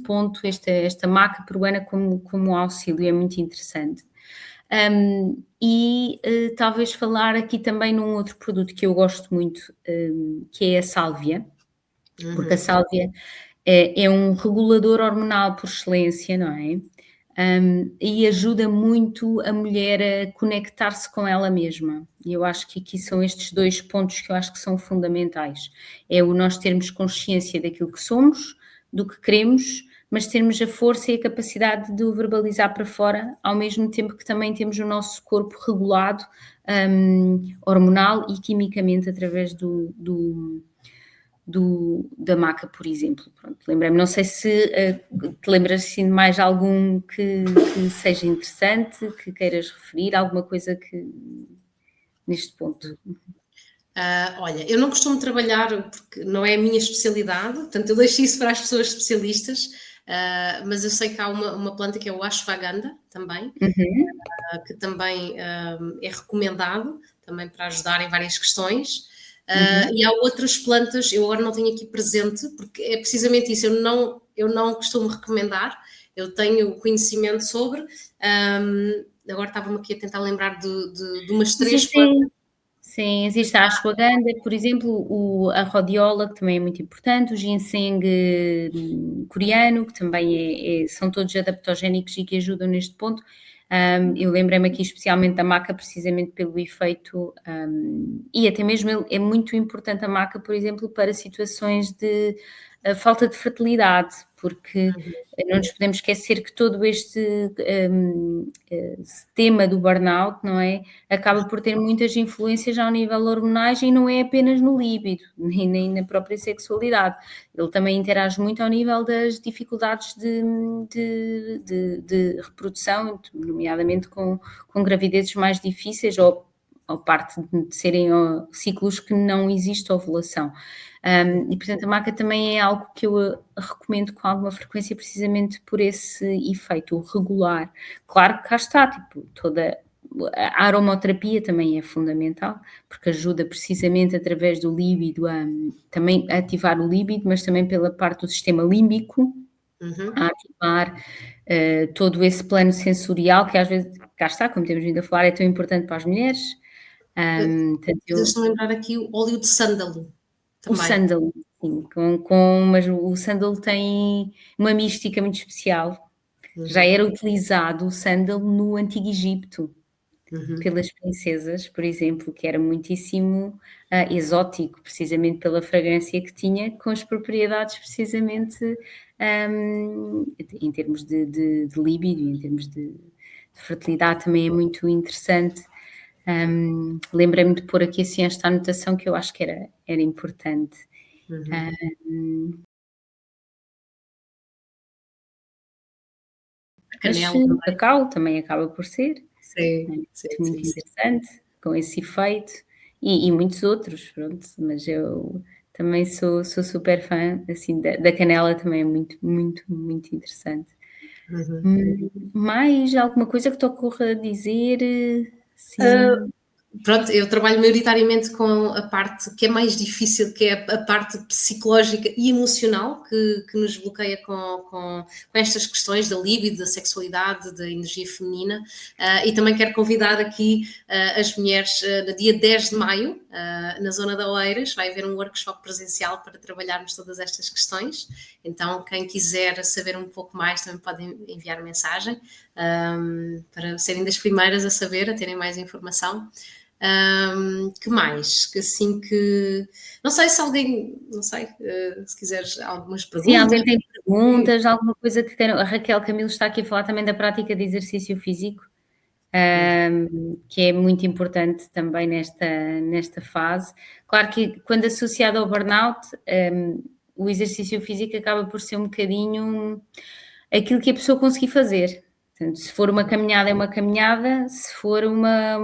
S1: ponto, esta maca peruana como auxílio, é muito interessante. Talvez falar aqui também num outro produto que eu gosto muito, que é a sálvia, porque a sálvia é um regulador hormonal por excelência, não é? E ajuda muito a mulher a conectar-se com ela mesma. E eu acho que aqui são estes 2 pontos que eu acho que são fundamentais. É o nós termos consciência daquilo que somos, do que queremos, mas termos a força e a capacidade de o verbalizar para fora, ao mesmo tempo que também temos o nosso corpo regulado, hormonal e quimicamente através da maca, por exemplo. Pronto, lembrei-me, não sei se te lembras assim, de mais algum que seja interessante, que queiras referir, alguma coisa que neste ponto.
S2: Olha, eu não costumo trabalhar porque não é a minha especialidade, portanto eu deixo isso para as pessoas especialistas, mas eu sei que há uma planta que é o ashwagandha também, que também é recomendado também para ajudar em várias questões. E há outras plantas, eu agora não tenho aqui presente, porque é precisamente isso, eu não costumo recomendar, eu tenho conhecimento sobre, agora estava-me aqui a tentar lembrar de umas 3 plantas.
S1: Sim, existe a ashwagandha, por exemplo, a rhodiola, que também é muito importante, o ginseng coreano, que também são todos adaptogénicos e que ajudam neste ponto. Eu lembrei-me aqui especialmente da maca, precisamente pelo efeito, e até mesmo é muito importante a maca, por exemplo, para situações de falta de fertilidade, porque não nos podemos esquecer que todo este tema do burnout, não é? Acaba por ter muitas influências ao nível hormonais e não é apenas no líbido, nem na própria sexualidade. Ele também interage muito ao nível das dificuldades de reprodução, nomeadamente com gravidezes mais difíceis ou parte de serem ciclos que não existe ovulação. E, portanto, a maca também é algo que eu recomendo com alguma frequência, precisamente por esse efeito regular. Claro que cá está, tipo, toda a aromaterapia também é fundamental, porque ajuda precisamente através do líbido também a ativar o líbido, mas também pela parte do sistema límbico, a ativar todo esse plano sensorial que às vezes, cá está, como temos vindo a falar, é tão importante para as mulheres.
S2: Deixa-me lembrar aqui o óleo de sândalo
S1: O
S2: também.
S1: sândalo, sim, mas o sândalo tem uma mística muito especial. Já era utilizado o sândalo no Antigo Egito, pelas princesas, por exemplo, que era muitíssimo exótico, precisamente pela fragrância que tinha, com as propriedades precisamente em termos de líbido, em termos de fertilidade também é muito interessante. Lembrei-me de pôr aqui assim esta anotação que eu acho que era importante. Mas
S2: Canela
S1: o
S2: também.
S1: cacau também acaba por ser,
S2: Sim,
S1: né,
S2: sim,
S1: muito
S2: sim, sim.
S1: interessante, com esse efeito, e muitos outros, pronto, mas eu também sou super fã, assim, da canela também é muito, muito, muito interessante. Mais alguma coisa que te ocorra dizer, sim?
S2: Pronto, eu trabalho maioritariamente com a parte que é mais difícil, que é a parte psicológica e emocional que nos bloqueia com estas questões da libido, da sexualidade, da energia feminina. E também quero convidar aqui as mulheres no dia 10 de maio, na zona da Oeiras, vai haver um workshop presencial para trabalharmos todas estas questões. Então, quem quiser saber um pouco mais também podem enviar mensagem para serem das primeiras a saber, a terem mais informação. Que mais? Que assim que. Não sei se alguém. Não sei, se quiseres algumas
S1: Se
S2: perguntas.
S1: alguém tem perguntas, alguma coisa que queiram, a Raquel Camilo está aqui a falar também da prática de exercício físico, que é muito importante também nesta fase. Claro que quando associado ao burnout, o exercício físico acaba por ser um bocadinho aquilo que a pessoa conseguir fazer. Portanto, se for uma caminhada, é uma caminhada, se for uma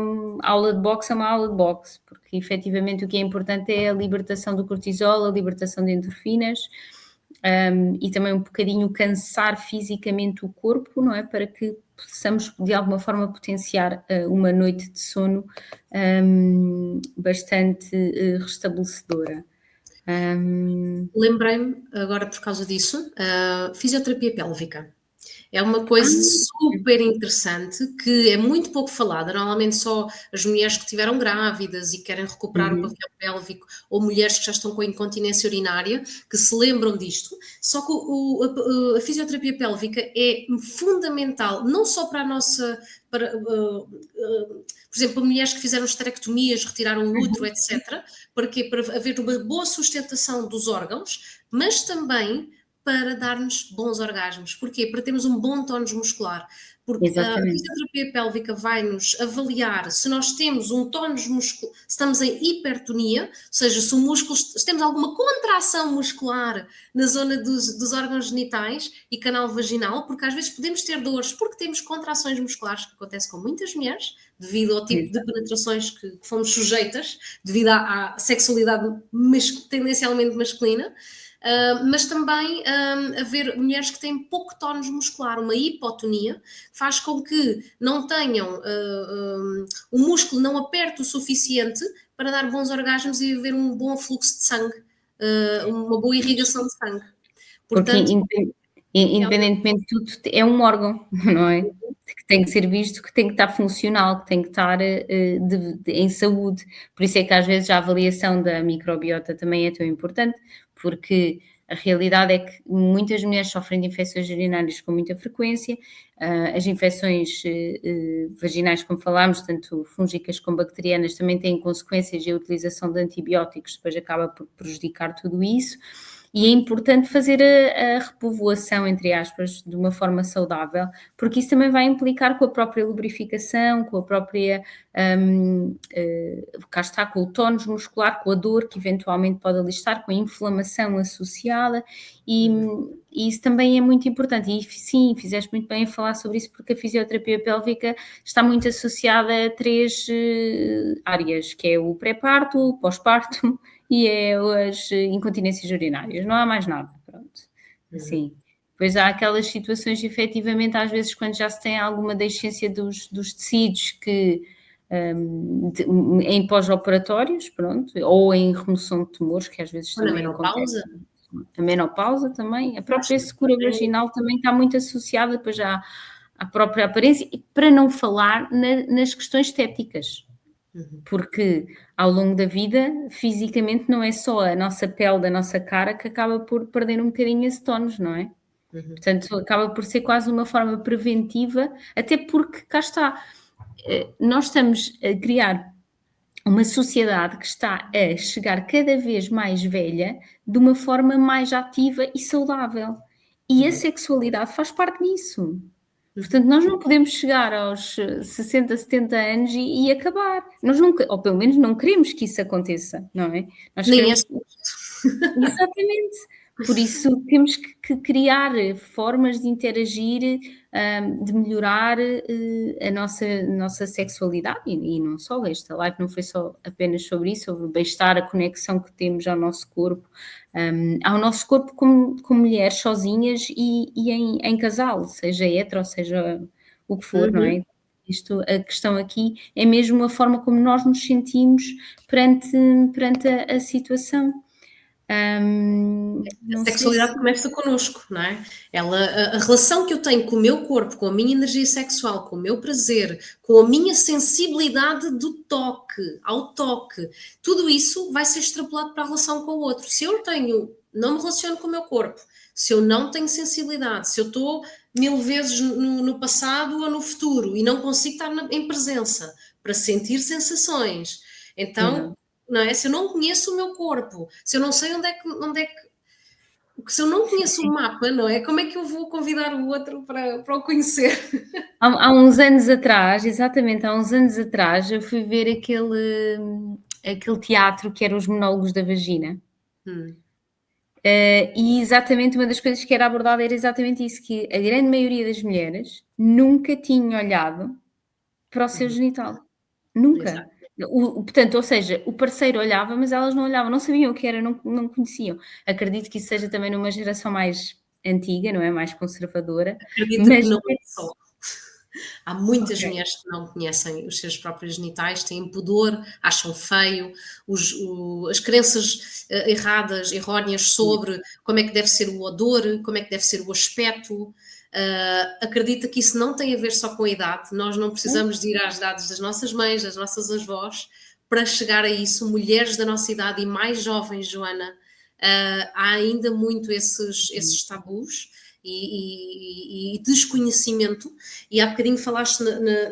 S1: aula de boxe, é uma aula de boxe, porque efetivamente o que é importante é a libertação do cortisol, a libertação de endorfinas, e também um bocadinho cansar fisicamente o corpo, não é? Para que possamos de alguma forma potenciar uma noite de sono bastante restabelecedora.
S2: Lembrei-me, agora por causa disso, fisioterapia pélvica. É uma coisa super interessante que é muito pouco falada. Normalmente só as mulheres que estiveram grávidas e querem recuperar o pavilhão pélvico, ou mulheres que já estão com incontinência urinária, que se lembram disto. Só que a fisioterapia pélvica é fundamental, não só para a nossa... por exemplo, para mulheres que fizeram esterectomias, retiraram o útero, etc. Para quê? Para haver uma boa sustentação dos órgãos, mas também para dar-nos bons orgasmos. Porquê? Para termos um bom tónus muscular. Porque a fisioterapia pélvica vai-nos avaliar se nós temos um tónus muscular, se estamos em hipertonia, ou seja, se o músculo, se temos alguma contração muscular na zona dos órgãos genitais e canal vaginal, porque às vezes podemos ter dores porque temos contrações musculares, que acontece com muitas mulheres, devido ao tipo de penetrações que fomos sujeitas, devido à sexualidade tendencialmente masculina. Mas também haver mulheres que têm pouco tónus muscular, uma hipotonia, faz com que não tenham, o músculo não aperte o suficiente para dar bons orgasmos e haver um bom fluxo de sangue, uma boa irrigação de sangue.
S1: Portanto, porque independentemente de tudo, é um órgão, não é? Que tem que ser visto, que tem que estar funcional, que tem que estar em saúde. Por isso é que às vezes a avaliação da microbiota também é tão importante, porque a realidade é que muitas mulheres sofrem de infecções urinárias com muita frequência, as infecções vaginais, como falámos, tanto fúngicas como bacterianas, também têm consequências, e a utilização de antibióticos depois acaba por prejudicar tudo isso. E é importante fazer a repovoação, entre aspas, de uma forma saudável, porque isso também vai implicar com a própria lubrificação, com a própria, cá está, com o tónus muscular, com a dor que eventualmente pode ali estar, com a inflamação associada, e isso também é muito importante. E sim, fizeste muito bem em falar sobre isso, porque a fisioterapia pélvica está muito associada a 3 áreas, que é o pré-parto, o pós-parto e é as incontinências urinárias, não há mais nada, pronto, assim. Depois há aquelas situações, efetivamente, às vezes quando já se tem alguma deiscência dos tecidos que em pós-operatórios, pronto, ou em remoção de tumores, que às vezes
S2: ou
S1: também acontece. A menopausa também, a própria secura vaginal também está muito associada depois à própria aparência, e para não falar nas questões estéticas. Porque ao longo da vida, fisicamente, não é só a nossa pele da nossa cara que acaba por perder um bocadinho esse tónus, não é? Portanto, acaba por ser quase uma forma preventiva, até porque, cá está, nós estamos a criar uma sociedade que está a chegar cada vez mais velha de uma forma mais ativa e saudável. E a sexualidade faz parte disso. Portanto, nós não podemos chegar aos 60, 70 anos e acabar. Nós nunca, ou pelo menos não queremos que isso aconteça, não é? Nós queremos... Exatamente. Por isso temos que criar formas de interagir, de melhorar a nossa sexualidade e não só. Esta live não foi só apenas sobre isso, sobre o bem-estar, a conexão que temos ao nosso corpo como mulheres sozinhas e em casal, seja hetero, seja o que for, não é? A questão aqui é mesmo a forma como nós nos sentimos perante a situação.
S2: A sexualidade começa connosco, não é? A relação que eu tenho com o meu corpo, com a minha energia sexual, com o meu prazer, com a minha sensibilidade do toque, ao toque, tudo isso vai ser extrapolado para a relação com o outro. Se eu não me relaciono com o meu corpo, se eu não tenho sensibilidade, se eu estou 1000 vezes no passado ou no futuro e não consigo estar em presença para sentir sensações, então... Não é? Se eu não conheço o meu corpo, se eu não sei onde é que se eu não conheço o mapa, não é? Como é que eu vou convidar o outro para o conhecer?
S1: Há uns anos atrás, exatamente, eu fui ver aquele teatro que era os monólogos da vagina. E exatamente uma das coisas que era abordada era exatamente isso, que a grande maioria das mulheres nunca tinha olhado para o seu genital. Nunca. Exato. Portanto, ou seja, o parceiro olhava, mas elas não olhavam, não sabiam o que era, não conheciam. Acredito que isso seja também numa geração mais antiga, não é? Mais conservadora.
S2: Acredito que não é só. Há muitas
S1: Ok.
S2: mulheres que não conhecem os seus próprios genitais, têm pudor, acham feio, as crenças erradas, erróneas sobre como é que deve ser o odor, como é que deve ser o aspecto. Acredita que isso não tem a ver só com a idade, nós não precisamos de ir às idades das nossas mães, das nossas avós, para chegar a isso. Mulheres da nossa idade e mais jovens, Joana, há ainda muito esses tabus e desconhecimento, e há bocadinho falaste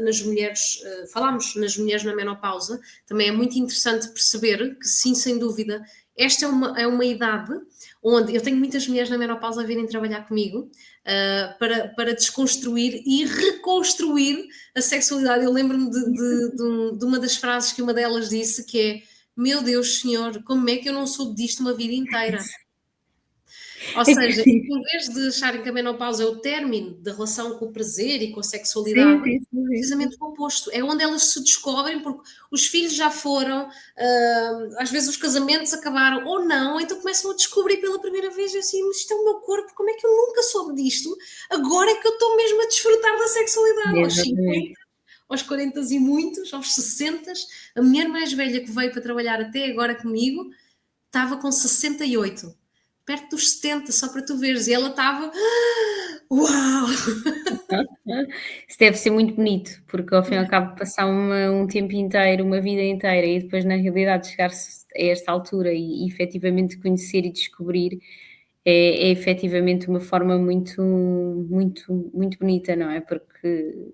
S2: nas mulheres, falámos nas mulheres na menopausa, também é muito interessante perceber que sim, sem dúvida, esta é uma idade onde eu tenho muitas mulheres na menopausa a virem trabalhar comigo para desconstruir e reconstruir a sexualidade. Eu lembro-me de uma das frases que uma delas disse, que é: meu Deus, senhor, como é que eu não soube disto uma vida inteira? Ou
S1: É que
S2: seja,
S1: sim,
S2: em vez de acharem que a menopausa é o término da relação com o prazer e com a
S1: sim,
S2: sexualidade,
S1: sim, sim.
S2: precisamente o oposto. É onde elas se descobrem, porque os filhos já foram, às vezes os casamentos acabaram ou não, então começam a descobrir pela primeira vez assim, mas isto é o meu corpo, como é que eu nunca soube disto? Agora é que eu estou mesmo a desfrutar da sexualidade, aos 50,
S1: Exatamente.
S2: aos 40 e muitos, aos 60. A mulher mais velha que veio para trabalhar até agora comigo estava com 68, perto dos 70, só para tu veres, e ela estava, uau!
S1: Isso deve ser muito bonito, porque ao fim e ao cabo passar um tempo inteiro, uma vida inteira e depois na realidade chegar-se a esta altura e efetivamente conhecer e descobrir é efetivamente uma forma muito bonita, não é? Porque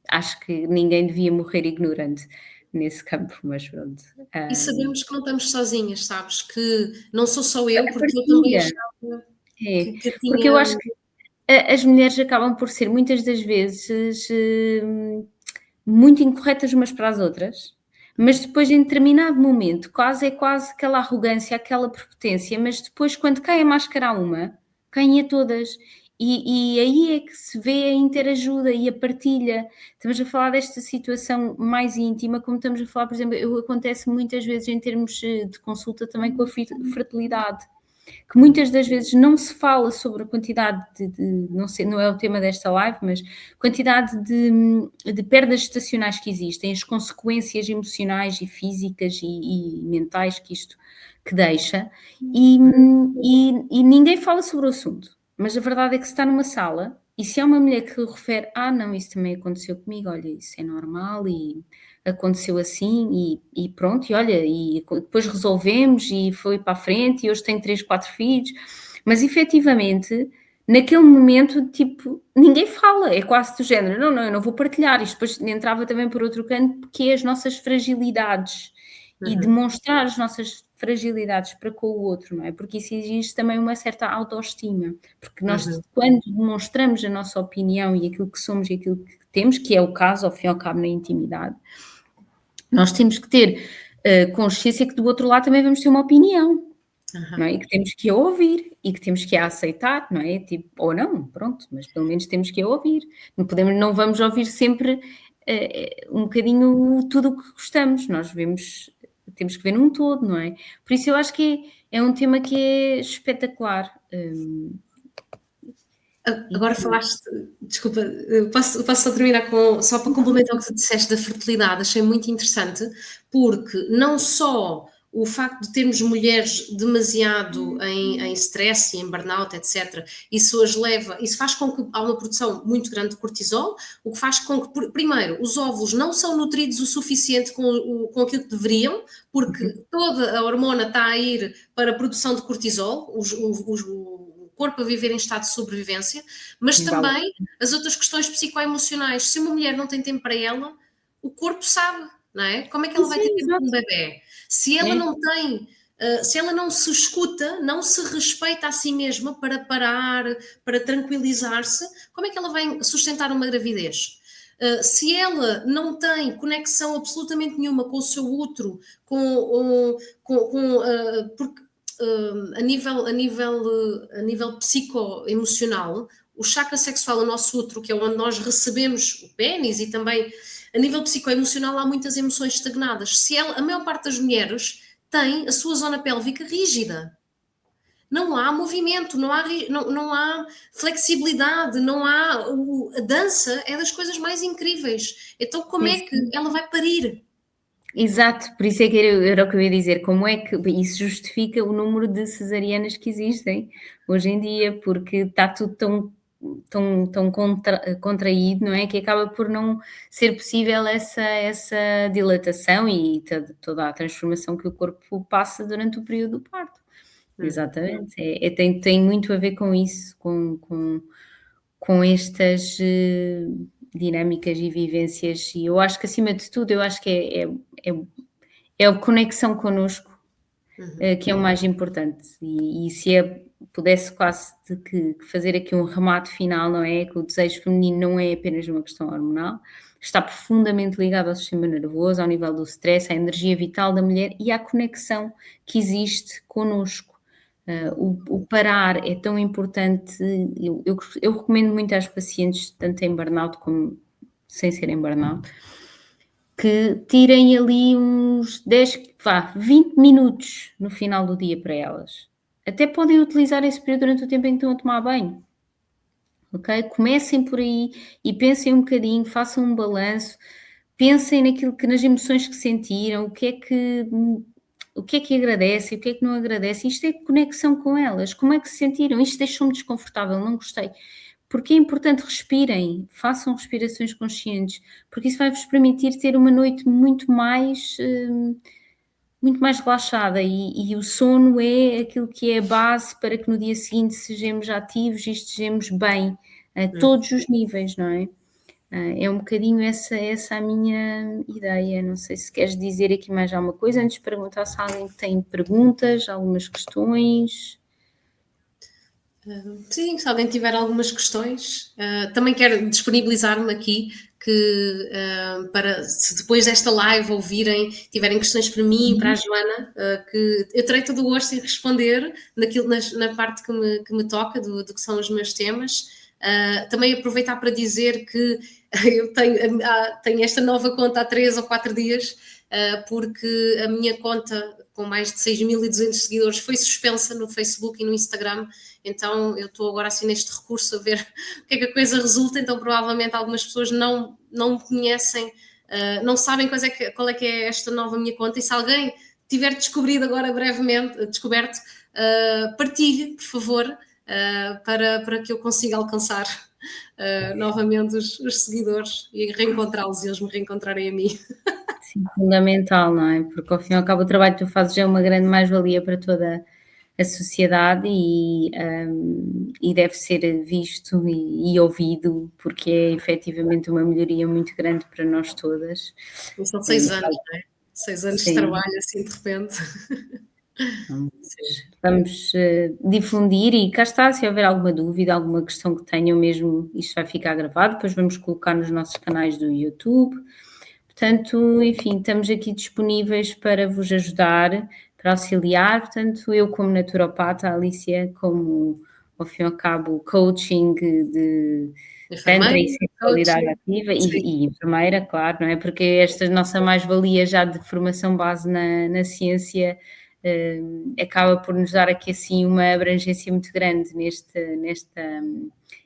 S1: acho que ninguém devia morrer ignorante nesse campo, mas pronto.
S2: E sabemos que não estamos sozinhas, sabes? Que não sou só eu,
S1: A
S2: porque eu também
S1: partilha,
S2: achava
S1: é,
S2: que
S1: porque eu
S2: tinha.
S1: acho que as mulheres acabam por ser muitas das vezes, muito incorretas umas para as outras, mas depois em determinado momento é quase aquela arrogância, aquela prepotência, mas depois quando cai a máscara a uma, caem a todas. E aí é que se vê a interajuda e a partilha. Estamos a falar desta situação mais íntima, como estamos a falar, por exemplo, acontece muitas vezes em termos de consulta também com a fertilidade, que muitas das vezes não se fala sobre a quantidade não sei, não é o tema desta live, mas quantidade de perdas gestacionais que existem, as consequências emocionais e físicas e mentais que isto que deixa, e ninguém fala sobre o assunto. Mas a verdade é que se está numa sala e se há uma mulher que refere, não, isso também aconteceu comigo, olha, isso é normal e aconteceu assim e pronto, e olha, e depois resolvemos e foi para a frente e hoje tenho 3, 4 filhos, mas efetivamente, naquele momento, tipo, ninguém fala, é quase do género, não, eu não vou partilhar, isto depois entrava também por outro canto, que é as nossas fragilidades e
S2: Uhum,
S1: demonstrar as nossas fragilidades para com o outro, não é? Porque isso exige também uma certa autoestima, porque nós
S2: uhum.
S1: quando demonstramos a nossa opinião e aquilo que somos e aquilo que temos, que é o caso, ao fim e ao cabo, na intimidade, nós temos que ter consciência que do outro lado também vamos ter uma opinião, não
S2: Aham.
S1: é? E que temos que a ouvir e que temos que a aceitar, não é? Tipo, ou não, pronto, mas pelo menos temos que a ouvir. Não vamos ouvir sempre um bocadinho tudo o que gostamos, temos que ver num todo, não é? Por isso eu acho que é um tema que é espetacular. E
S2: Agora
S1: que
S2: falaste, desculpa, posso só terminar só para complementar o que tu disseste da fertilidade, achei muito interessante, porque não só o facto de termos mulheres demasiado em stress e em burnout, etc., isso faz com que há uma produção muito grande de cortisol, o que faz com que, primeiro, os óvulos não são nutridos o suficiente com aquilo que deveriam, porque toda a hormona está a ir para a produção de cortisol, o corpo a viver em estado de sobrevivência, mas
S1: embala.
S2: também as outras questões psicoemocionais. Se uma mulher não tem tempo para ela, o corpo sabe, não é? Como é que ela vai ter
S1: Sim,
S2: tempo para um
S1: exato.
S2: bebê? Se ela
S1: É.
S2: não tem, se ela não se escuta, não se respeita a si mesma para parar, para tranquilizar-se, como é que ela vai sustentar uma gravidez? Se ela não tem conexão absolutamente nenhuma com o seu útero, porque a nível psicoemocional, o chakra sexual, o nosso útero, que é onde nós recebemos o pênis, e também a nível psicoemocional há muitas emoções estagnadas. A maior parte das mulheres tem a sua zona pélvica rígida. não há movimento, não há flexibilidade, não há. A dança é das coisas mais incríveis. Então, como é que ela vai parir?
S1: Exato, por isso é que era o que eu ia dizer, como é que isso justifica o número de cesarianas que existem hoje em dia, porque está tudo tão contraído, não é? Que acaba por não ser possível essa dilatação e toda a transformação que o corpo passa durante o período do parto. Exatamente, tem muito a ver com isso, com estas dinâmicas e vivências, e eu acho que acima de tudo, eu acho que é a conexão connosco, que é o mais importante, e se pudesse quase que fazer aqui um remate final, não é? Que o desejo feminino não é apenas uma questão hormonal, está profundamente ligado ao sistema nervoso, ao nível do stress, à energia vital da mulher e à conexão que existe connosco. O parar é tão importante. Eu recomendo muito às pacientes, tanto em burnout como sem ser em burnout, que tirem ali uns 20 minutos no final do dia para elas. Até podem utilizar esse período durante o tempo em que estão a tomar banho. Ok? Comecem por aí e pensem um bocadinho, façam um balanço, pensem nas emoções que sentiram, o que é que agradece, o que é que não agradece. Isto é conexão com elas. Como é que se sentiram? Isto deixou-me desconfortável, não gostei. Porque é importante, respirem, façam respirações conscientes, porque isso vai-vos permitir ter uma noite muito mais relaxada, e o sono é aquilo que é a base para que no dia seguinte sejamos ativos e estejamos bem a todos os níveis, não é? É um bocadinho essa a minha ideia. Não sei se queres dizer aqui mais alguma coisa antes de perguntar se alguém tem perguntas, algumas questões.
S2: Sim, se alguém tiver algumas questões, também quero disponibilizar-me aqui que para se depois desta live ouvirem, tiverem questões para mim, para a Joana, que eu terei todo o gosto em responder na parte que me toca, do que são os meus temas. Também aproveitar para dizer que eu tenho esta nova conta há 3 ou 4 dias, porque a minha conta com mais de 6.200 seguidores foi suspensa no Facebook e no Instagram. Então eu estou agora assim neste recurso a ver o que é que a coisa resulta. Então provavelmente algumas pessoas não me conhecem, não sabem qual é que é esta nova minha conta, e se alguém tiver descoberto agora brevemente, partilhe, por favor, para que eu consiga alcançar novamente os seguidores e reencontrá-los e eles me reencontrarem a mim.
S1: Sim, fundamental, não é? Porque ao fim e ao cabo o trabalho que tu fazes é uma grande mais-valia para toda a sociedade, e deve ser visto e ouvido, porque é efetivamente uma melhoria muito grande para nós todas.
S2: E são 6 anos, não é? 6 anos de trabalho assim de repente.
S1: Vamos difundir, e cá está, se houver alguma dúvida, alguma questão que tenham mesmo, isto vai ficar gravado, depois vamos colocar nos nossos canais do YouTube. Portanto, enfim, estamos aqui disponíveis para vos ajudar, para auxiliar. Portanto, eu como naturopata, a Alicia como, ao fim e ao cabo, coaching de tantra e sexualidade ativa, e enfermeira, claro, não é? Porque esta nossa mais-valia já de formação base na ciência acaba por nos dar aqui assim uma abrangência muito grande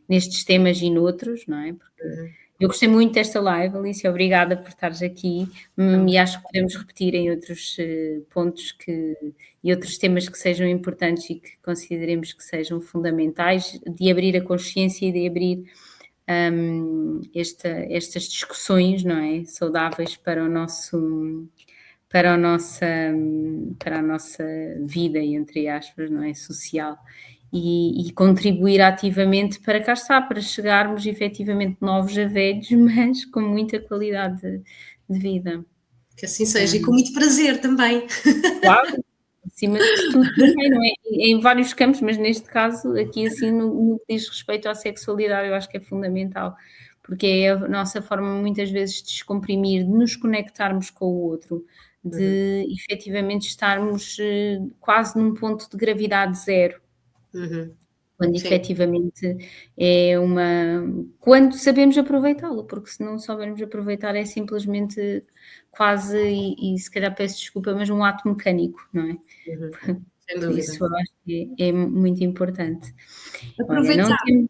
S1: nestes temas e noutros, não é? Porque eu gostei muito desta live, Alicia, obrigada por estares aqui, e acho que podemos repetir em outros pontos e outros temas que sejam importantes e que consideremos que sejam fundamentais, de abrir a consciência e de abrir estas discussões, não é? Saudáveis para a nossa vida, entre aspas, não é? Social. E contribuir ativamente para cá está, para chegarmos efetivamente novos a velhos, mas com muita qualidade de vida.
S2: Que assim seja, e com muito prazer também.
S1: Claro, acima de tudo também, não é? Em vários campos, mas neste caso, aqui assim, no que diz respeito à sexualidade, eu acho que é fundamental, porque é a nossa forma muitas vezes de descomprimir, de nos conectarmos com o outro, de efetivamente estarmos quase num ponto de gravidade zero. Quando efetivamente quando sabemos aproveitá-lo, porque se não soubermos aproveitar é simplesmente quase, e se calhar peço desculpa, mas um ato mecânico, não é?
S2: sem dúvida.
S1: Isso eu acho que é muito importante. Olha, não
S2: Aproveitar,
S1: temos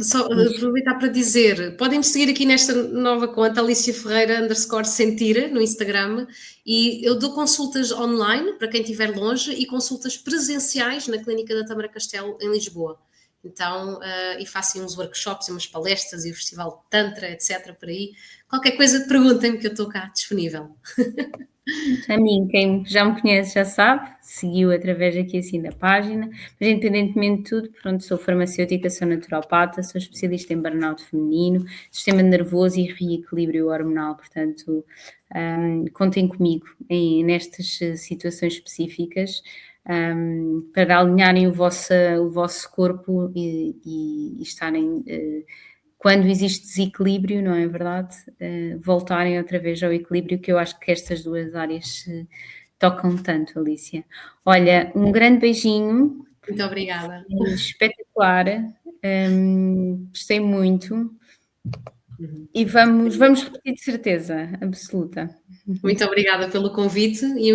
S2: só aproveitar para dizer, podem-me seguir aqui nesta nova conta, Alicia Ferreira _sentir, no Instagram, e eu dou consultas online para quem estiver longe e consultas presenciais na Clínica da Tâmara Castelo, em Lisboa. Então, e faço uns workshops e umas palestras e o Festival de Tantra, etc. por aí. Qualquer coisa, perguntem-me que eu estou cá disponível.
S1: a mim, quem já me conhece já sabe, seguiu através aqui assim da página, mas independentemente de tudo, pronto, sou farmacêutica, sou naturopata, sou especialista em burnout feminino, sistema nervoso e reequilíbrio hormonal, portanto, contem comigo nestas situações específicas, para alinharem o vosso corpo e estarem quando existe desequilíbrio, não é verdade? Voltarem outra vez ao equilíbrio, que eu acho que estas duas áreas se tocam tanto, Alicia. Olha, um grande beijinho,
S2: Muito obrigada.
S1: foi espetacular, gostei muito e vamos repetir de certeza absoluta.
S2: Muito obrigada pelo convite e